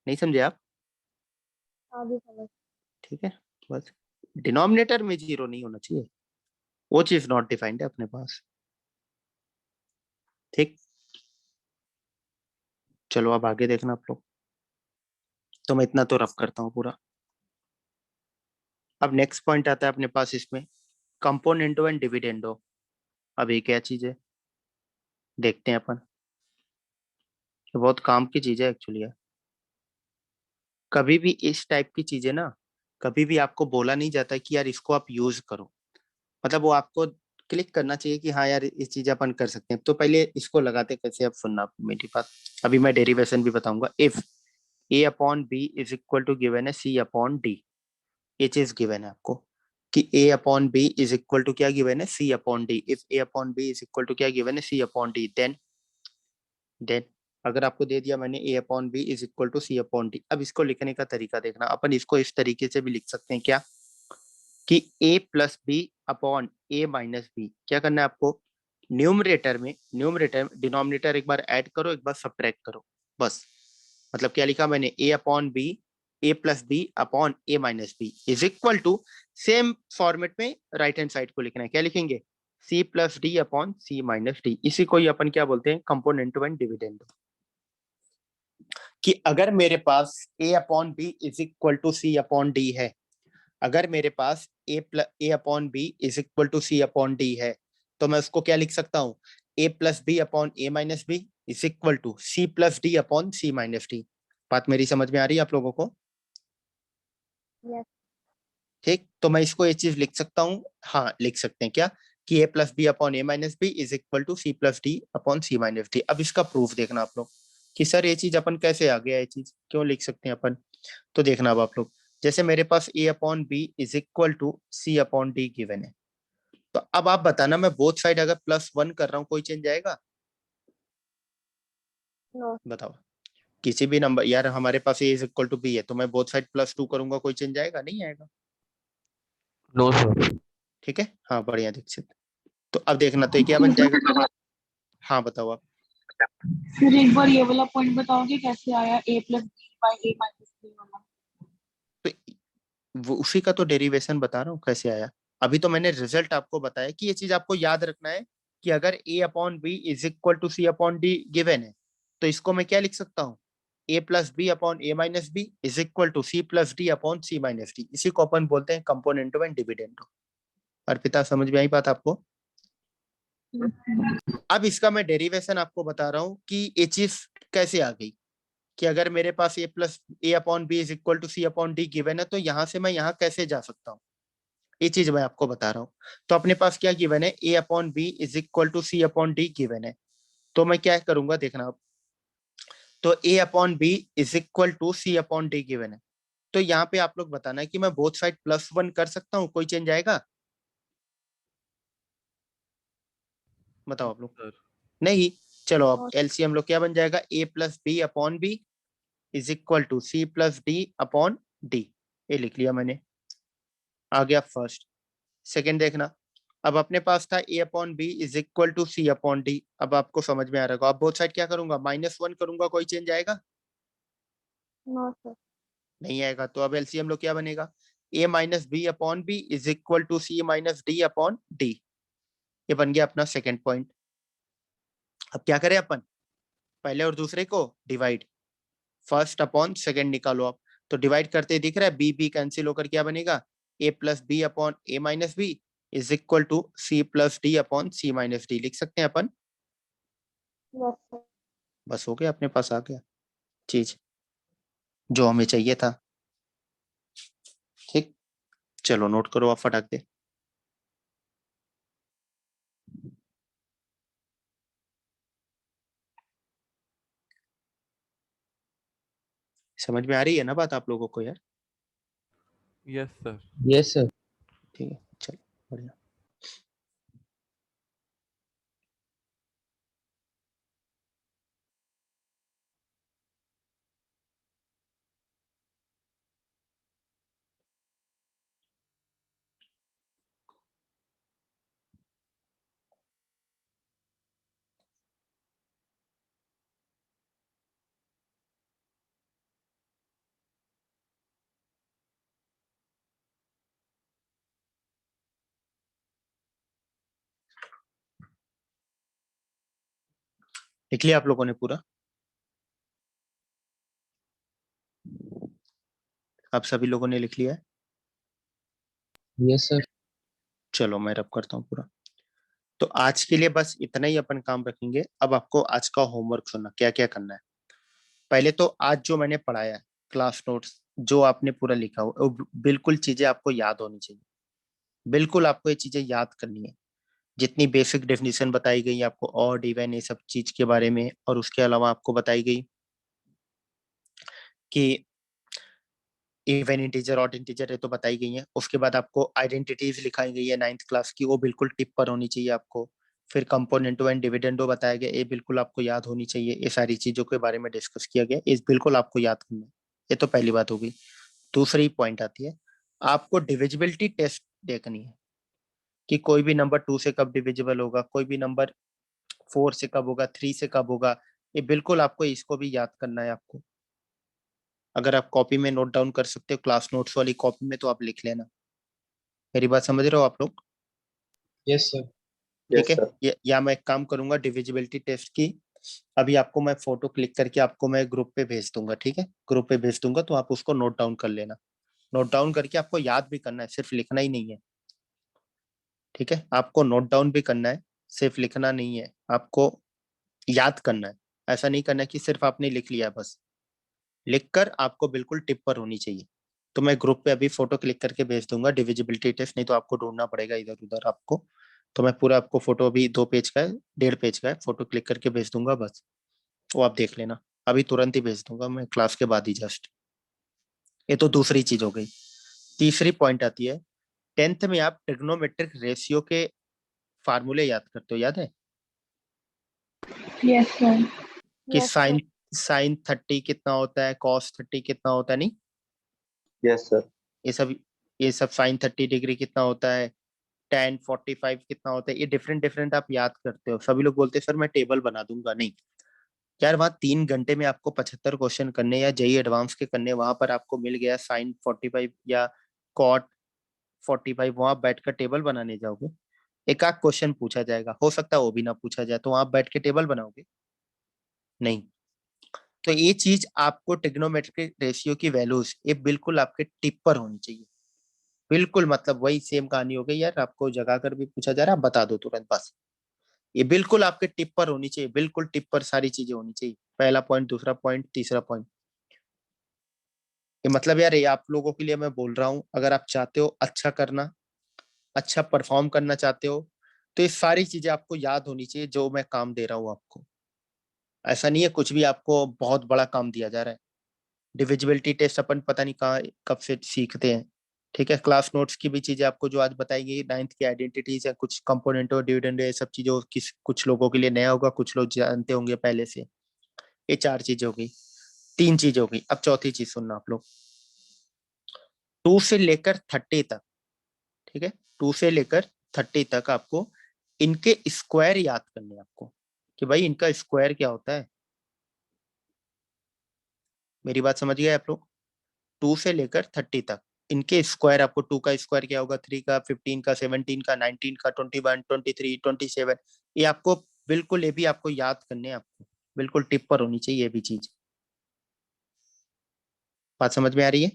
नहीं समझे आप? आगे समझ। ठीक है, बस डिनोमिनेटर में 0 नहीं होना चाहिए, वो चीज नॉट डिफाइंड है अपने पास। ठीक। चलो अब आगे देखना आप लोग, तो मैं इतना तो रफ करता हूँ पूरा। अब नेक्स्ट पॉइंट आता है अपने पास इसमें, कंपोनेंडो एंड डिविडेंडो। अब ये क्या चीज है देखते हैं अपन। ये बहुत काम की चीज है एक्चुअली। कभी भी इस टाइप की चीजें ना कभी भी आपको बोला नहीं जाता कि यार इसको आप यूज करो, मतलब वो आपको क्लिक करना चाहिए कि हाँ यार इस चीज अपन कर सकते हैं। तो पहले इसको लगाते कैसे, अब सुनना आप मेरी बात। अभी मैं डेरिवेशन भी बताऊंगा। If a upon b is equal to given है c अपॉन डी, ये चीज गिवन है आपको कि a upon b is equal to क्या गिवन है, c upon d. If a upon b is equal to क्या गिवन है, c अपॉन डी, देन अगर आपको दे दिया मैंने a upon b is equal to c upon d, अब इसको लिखने का तरीका देखना। अपन इसको इस तरीके से भी लिख सकते हैं क्या, कि a plus b upon a minus b. क्या करना है आपको, न्यूमरेटर में डिनोमिनेटर एक बार ऐड करो, एक बार सब्ट्रैक्ट करो, बस। मतलब क्या लिखा मैंने, a upon b, a plus b upon a minus b is equal to, same format में राइट हैंड साइड को लिखना है। क्या लिखेंगे, c plus d upon c minus d. इसी को ही अपन क्या बोलते हैं, कंपोनेंट एंड डिविडेंड। कि अगर मेरे पास a upon b is equal to c upon d है, अगर मेरे पास a upon b is equal to c upon d है, तो मैं उसको क्या लिख सकता हूँ, a plus b upon a minus b is equal to c plus d upon c minus d. बात मेरी समझ में आ रही है आप लोगों को? Yes. ठीक, तो मैं इसको ये चीज लिख सकता हूँ, हाँ लिख सकते हैं क्या, कि a plus b upon a minus b is equal to c plus d upon c minus d. अब इसका प्रूफ देखना आप लोग कि सर ये चीज अपन कैसे आ गया, ये चीज क्यों लिख सकते हैं अपन। तो देखना अब आप लोग, जैसे मेरे पास a upon b is equal to c upon d given है, तो अब आप बताना मैं बोथ साइड अगर +1 कर रहा हूँ कोई चेंज आएगा? No. बताओ, किसी भी नंबर, यार हमारे पास a is equal to b है, तो मैं बोथ साइड +2 करूंगा, कोई चेंज आएगा? नहीं आएगा। No sir. ठीक है, हाँ बढ़िया दीक्षित। तो अब देखना तो ये क्या बन जाएगा, हाँ बताओ आप। फिर एक बार ये वाला पॉइंट बताओगे कैसे आया a plus b by a minus b वाला? तो वो उसी का तो डेरिवेशन बता रहा हूँ कैसे आया। अभी तो मैंने रिजल्ट आपको बताया कि ये चीज आपको याद रखना है कि अगर a upon b is equal to c upon d given है, तो इसको मैं क्या लिख सकता हूँ, a plus b upon a minus b is equal to c plus d upon c minus d. इसी को अपन बोलते हैं कंपोनेंटो एंड डिविडेंडो। अर्पिता समझ में आई बात आपको? अब इसका मैं डेरिवेशन आपको बता रहा हूँ कि ये चीज कैसे आ गई, कि अगर मेरे पास a plus a upon b is equal to c upon d given है, तो यहाँ से मैं यहाँ कैसे जा सकता हूँ, ये चीज मैं आपको बता रहा हूँ। तो अपने पास क्या गिवन है, a upon b is equal to c upon d given है, तो मैं क्या करूंगा देखना आप। तो a upon b is equal to c upon d given है, तो यहाँ पे आप लोग बताना है कि मैं बोथ साइड +1 कर सकता हूँ, कोई चेंज आएगा? बताओ आप लोग। सर नहीं, चलो अब एलसीएम लोग क्या बन जाएगा, a plus b upon b is equal to c plus d upon d. ये लिख लिया मैंने, आ गया फर्स्ट। सेकंड देखना, अब अपने पास था a upon b is equal to c upon d. अब आपको समझ में आ रहा होगा, अब बोथ साइड क्या करूंगा, -1 करूंगा, कोई चेंज आएगा? No, sir. नहीं आएगा। तो अब एलसीएम लोग क्या बनेगा, a minus b upon b is equal to c minus d upon d. ये बन गया अपना सेकंड पॉइंट। अब क्या करें अपन, पहले और दूसरे को डिवाइड, फर्स्ट अपॉन सेकंड निकालो आप। तो डिवाइड करते दिख रहा है, बी बी कैंसिल होकर क्या बनेगा, a plus b upon a minus b is equal to c plus d upon c minus d. लिख सकते हैं अपन, Yes, sir. बस हो गया, अपने पास आ गया चीज जो हमें चाहिए था। ठीक, चलो नोट करो आप फटाक दे। समझ में आ रही है ना बात आप लोगों को यार? Yes sir. Yes, sir. ठीक है, चलो बढ़िया। लिख लिया आप लोगों ने पूरा? आप सभी लोगों ने लिख लिया है? Yes, sir. चलो मैं रब करता हूँ पूरा। तो आज के लिए बस इतना ही अपन काम रखेंगे। अब आपको आज का होमवर्क सुनना क्या क्या करना है। पहले तो आज जो मैंने पढ़ाया है, क्लास नोट्स जो आपने पूरा लिखा हुआ वो बिल्कुल चीजें आपको याद होनी चाहिए, बिल्कुल आपको ये चीजें याद करनी है। जितनी बेसिक डेफिनेशन बताई गई आपको ऑड इवन ये सब चीज के बारे में, और उसके अलावा आपको बताई गई कि इवन इंटीजर ऑड इंटीजर है तो बताई गई है। उसके बाद आपको आइडेंटिटीज लिखाई गई है 9th क्लास की, वो बिल्कुल टिप पर होनी चाहिए आपको। फिर कंपोनेंटो एंड डिविडेंडो बताया गया, ये बिल्कुल आपको याद होनी चाहिए। ये सारी चीजों के बारे में डिस्कस किया गया, ये बिल्कुल आपको याद करना है। ये तो पहली बात हो गई। दूसरी पॉइंट आती है, आपको डिविजिबिलिटी टेस्ट देखनी है कि कोई भी नंबर 2 से कब डिविजिबल होगा, कोई भी नंबर 4 से कब होगा, 3 से कब होगा। ये बिल्कुल आपको इसको भी याद करना है आपको। अगर आप कॉपी में नोट डाउन कर सकते हो क्लास नोट्स वाली कॉपी में तो आप लिख लेना। मेरी बात समझ रहे हो आप लोग? Yes sir. ठीक है। या मैं एक काम करूंगा डिविजिबिलिटी टेस्ट की, अभी आपको मैं फोटो क्लिक करके आपको मैं ग्रुप पे भेज दूंगा। ठीक है, ग्रुप पे भेज दूंगा तो आप उसको नोट डाउन कर लेना। नोट डाउन करके आपको याद भी करना है, सिर्फ लिखना ही नहीं है। ठीक है, आपको नोट डाउन भी करना है, सिर्फ लिखना नहीं है, आपको याद करना है। ऐसा नहीं करना कि सिर्फ आपने लिख लिया, बस लिखकर आपको बिल्कुल टिप पर होनी चाहिए। तो मैं ग्रुप पे अभी फोटो क्लिक करके भेज दूंगा डिविजिबिलिटी टेस्ट, नहीं तो आपको ढूंढना पड़ेगा इधर उधर आपको। तो मैं पूरा आपको फोटो, अभी 2 पेज का है, 1.5 पेज का है, फोटो क्लिक करके भेज दूंगा, बस वो आप देख लेना। अभी तुरंत ही भेज दूंगा मैं, क्लास के बाद ही जस्ट। ये तो दूसरी चीज हो गई। तीसरी पॉइंट आती है, 10th में आप ट्रिग्नोमेट्रिक रेशियो के फार्मूले याद करते हो, याद है? Yes sir. कि यस सर। साइन 30 कितना होता है, कॉस 30 कितना होता है, नहीं यस सर। ये सब, ये सब साइन 30 डिग्री कितना होता है, tan 45 कितना होता है, ये डिफरेंट डिफरेंट आप याद करते हो। सभी लोग बोलते हैं सर मैं टेबल बना दूंगा, नहीं यार, वहाँ 3 घंटे में आपको 75 क्वेश्चन करने या जेई एडवांस के करने, वहां पर आपको मिल गया साइन 45 या कॉट 45, वहां बैठकर टेबल बनाने जाओगे? एक आध क्वेश्चन पूछा जाएगा, हो सकता है वो भी ना पूछा जाए, तो वहां बैठ के टेबल बनाओगे? नहीं। तो ये चीज आपको ट्रिग्नोमेट्रिक रेशियो की वैल्यूज ये बिल्कुल आपके टिप पर होनी चाहिए। बिल्कुल, मतलब वही सेम कहानी हो गई यार, आपको जगा कर भी पूछा जा रहा है, आप बता दो तुरंत, बस ये बिल्कुल आपके टिप पर होनी चाहिए, बिल्कुल टिप पर सारी चीजें होनी चाहिए। पहला पॉइंट, दूसरा पॉइंट, तीसरा पॉइंट। ये मतलब यार, ये आप लोगों के लिए मैं बोल रहा हूँ, अगर आप चाहते हो अच्छा करना, अच्छा परफॉर्म करना चाहते हो, तो ये सारी चीजें आपको याद होनी चाहिए जो मैं काम दे रहा हूँ आपको। ऐसा नहीं है कुछ भी आपको बहुत बड़ा काम दिया जा रहा है। डिविजिबिलिटी टेस्ट अपन पता नहीं कहाँ कब से सीखते हैं। ठीक है, क्लास नोट्स की भी चीजें आपको जो आज बताई गई, 9th की आइडेंटिटीज है, कुछ कंपोनेंट और डिविडेंड, ये सब चीजों किस कुछ लोगों के लिए नया होगा, कुछ लोग जानते होंगे पहले से। ये 4 चीजें हो गई, 3 चीजें हो गई। अब चौथी चीज सुनना आप लोग, 2 से लेकर 30 तक। ठीक है, 2 से लेकर 30 तक आपको इनके स्क्वायर याद करने हैं आपको, कि भाई इनका स्क्वायर क्या होता है। मेरी बात समझ गए आप लोग? 2 से लेकर 30 तक इनके स्क्वायर, आपको 2 का स्क्वायर क्या होगा, 3 का, 15 का, 17 का, 19 का, 21, 23, 27, ये आपको बिल्कुल, ये भी आपको याद करने हैं आपको, बिल्कुल टिप पर होनी चाहिए ये भी चीज। बात समझ में आ रही है?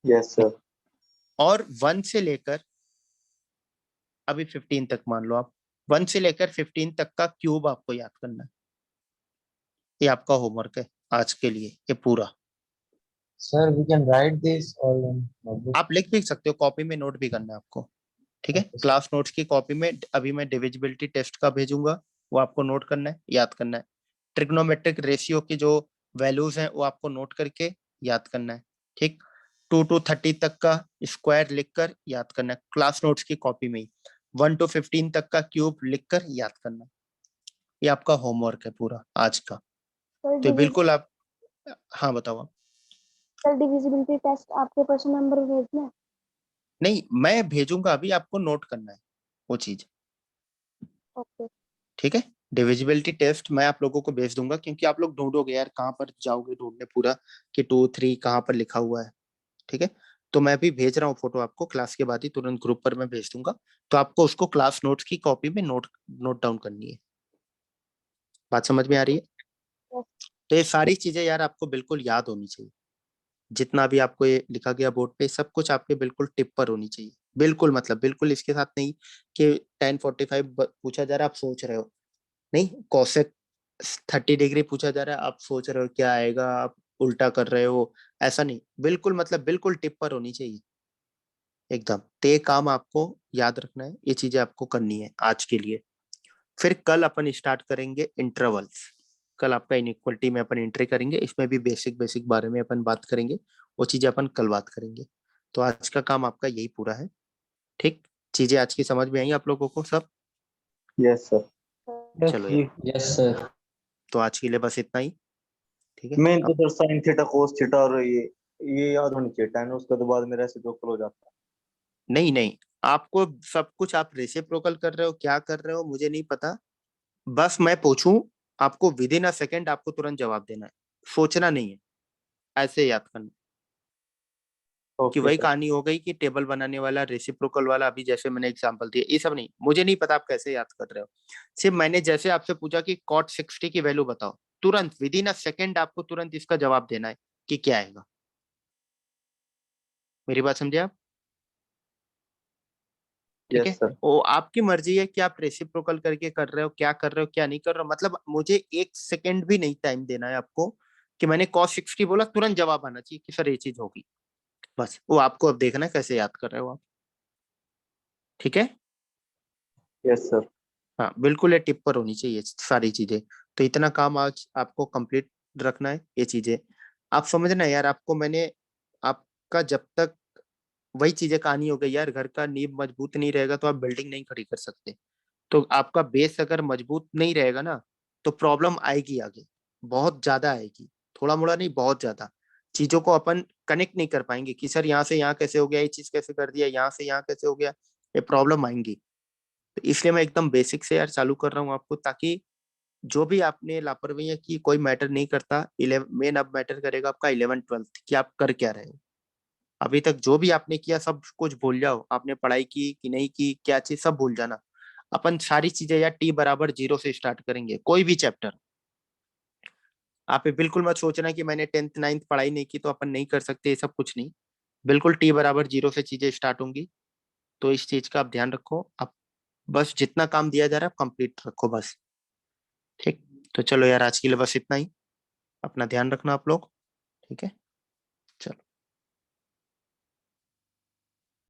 Yes sir. और 1 से लेकर अभी 15 तक मान लो आप, 1 से लेकर 15 तक का क्यूब आपको याद करना है। ये आपका होमवर्क है आज के लिए, ये पूरा। Sir, we can write this all in notebook. आप लिख भी सकते हो, कॉपी में नोट भी करना है आपको। ठीक है, Okay, sir. क्लास नोट्स की कॉपी में अभी मैं डिविजिबिलिटी टेस्ट का भेजूंगा, वो आपको नोट करना है, याद करना है। ट्रिग्नोमेट्रिक रेशियो की जो वैल्यूज हैं वो आपको नोट करके याद करना है। ठीक, 2 to 30 तक का स्क्वायर लिखकर याद करना है क्लास नोट्स की कॉपी में ही। 1 to 15 तक का क्यूब लिखकर याद करना है। ये आपका होमवर्क है पूरा आज का। सर तो बिल्कुल आप, हाँ बताओ आप। सर डिविजिबिलिटी टेस्ट आपके क्वेश्चन नंबर भेजना है? नहीं, मैं भेजूंगा, अभी आपको नोट करना है वो चीज। ओके। ठीक है, डिविजिबिलिटी टेस्ट मैं आप लोगों को भेज दूंगा, क्योंकि आप लोग ढूंढोगे यार, कहाँ पर जाओगे ढूंढने पूरा कि 2 3 कहाँ पर लिखा हुआ है। ठीक है, तो मैं भी भेज रहा हूँ फोटो आपको, क्लास के बाद ही तुरंत ग्रुप पर मैं भेज दूंगा। तो आपको उसको क्लास नोट्स की कॉपी में नोट डाउन करनी है। बात समझ में आ रही है? तो ये सारी चीजें यार आपको बिल्कुल याद होनी चाहिए, जितना भी आपको ये लिखा गया बोर्ड पे, सब कुछ आपके बिल्कुल टिप पर होनी चाहिए। बिल्कुल, मतलब बिल्कुल इसके साथ नहीं कि 10:45 पूछा जा रहा है आप सोच रहे हो, नहीं, कोसेक 30 डिग्री पूछा जा रहा है आप सोच रहे हो क्या आएगा, आप उल्टा कर रहे हो, ऐसा नहीं, बिल्कुल मतलब बिल्कुल टिप पर होनी चाहिए एकदम। तो ये काम आपको याद रखना है, ये चीजें आपको करनी है आज के लिए। फिर कल अपन स्टार्ट करेंगे इंटरवल्स। कल आपका इनइक्वलिटी में अपन एंट्री करेंगे, इसमें भी बेसिक बेसिक बारे में अपन बात करेंगे, वो चीजें अपन कल बात करेंगे। तो आज का काम आपका यही पूरा है, ठीक। चीजें आज की समझ में आई आप लोगों को सब? Yes sir. चलो यार, Yes, sir. तो आज के लिए बस इतना ही, ठीक है। मेन तो अब sir sine theta cos theta और ये याद होनी चाहिए टाइम, उसके तो बाद में रेसिप्रोकल हो जाता नहीं नहीं, आपको सब कुछ, आप रेसिप्रोकल कर रहे हो क्या कर रहे हो मुझे नहीं पता, बस मैं पूछूं आपको विद इन अ सेकेंड आपको तुरंत जवाब देना है, सोचना नहीं है, ऐसे याद करना है। कि ओके वही सर। कहानी हो गई कि टेबल बनाने वाला, रेसिप्रोकल वाला, अभी जैसे मैंने एग्जांपल दिया, ये सब नहीं, मुझे नहीं पता आप कैसे याद कर रहे हो। सिर्फ मैंने जैसे आपसे पूछा कि कॉट 60 की वैल्यू बताओ, तुरंत विद इन अ सेकेंड आपको तुरंत इसका जवाब देना है कि क्या आएगा। मेरी बात समझे आप? ठीक यस है, सर। वो आपकी मर्जी है कि आप रेसिप्रोकल करके कर रहे हो, क्या कर रहे हो क्या नहीं कर रहे हो, मतलब मुझे एक सेकेंड भी नहीं टाइम देना है आपको कि मैंने cos 60 बोला तुरंत जवाब आना चाहिए कि सर ये चीज होगी, बस वो आपको अब देखना है कैसे याद कर रहे हो आप, ठीक है। Yes sir. हाँ बिल्कुल, ये टिप पर होनी चाहिए सारी चीजें। तो इतना काम आज आपको कंप्लीट रखना है, ये चीजें आप समझना यार। आपको मैंने, आपका जब तक वही चीजें कहानी हो गई यार, घर का नींव मजबूत नहीं रहेगा तो आप बिल्डिंग नहीं खड़ी कर सकते। तो आपका बेस अगर मजबूत नहीं रहेगा ना, तो प्रॉब्लम आएगी आगे, बहुत ज्यादा आएगी, थोड़ा मोड़ा नहीं बहुत ज्यादा। चीजों को अपन कनेक्ट नहीं कर पाएंगे कि सर यहाँ से यहाँ कैसे हो गया, ये चीज कैसे कर दिया, यहाँ से यहाँ कैसे हो गया, ये प्रॉब्लम आएंगी। तो इसलिए मैं एकदम बेसिक से यार चालू कर रहा हूँ आपको, ताकि जो भी आपने लापरवाही की कोई मैटर नहीं करता। 11 मेन अब मैटर करेगा आपका 11th 12th कि आप कर क्या रहे हो। अभी तक जो भी आपने किया सब कुछ भूल जाओ, आपने पढ़ाई की कि नहीं की, क्या चीज सब भूल जाना। अपन सारी चीजें यार T = 0 से स्टार्ट करेंगे, कोई भी चैप्टर। आप ये बिल्कुल मत सोचना कि मैंने 10th 9th पढ़ाई नहीं की तो अपन नहीं कर सकते, ये सब कुछ नहीं। बिल्कुल T = 0 से चीजें स्टार्ट होंगी। तो इस चीज का आप ध्यान रखो, आप बस जितना काम दिया जा रहा है कंप्लीट रखो बस, ठीक। तो चलो यार आज के लिए बस इतना ही, अपना ध्यान रखना आप लोग, ठीक है।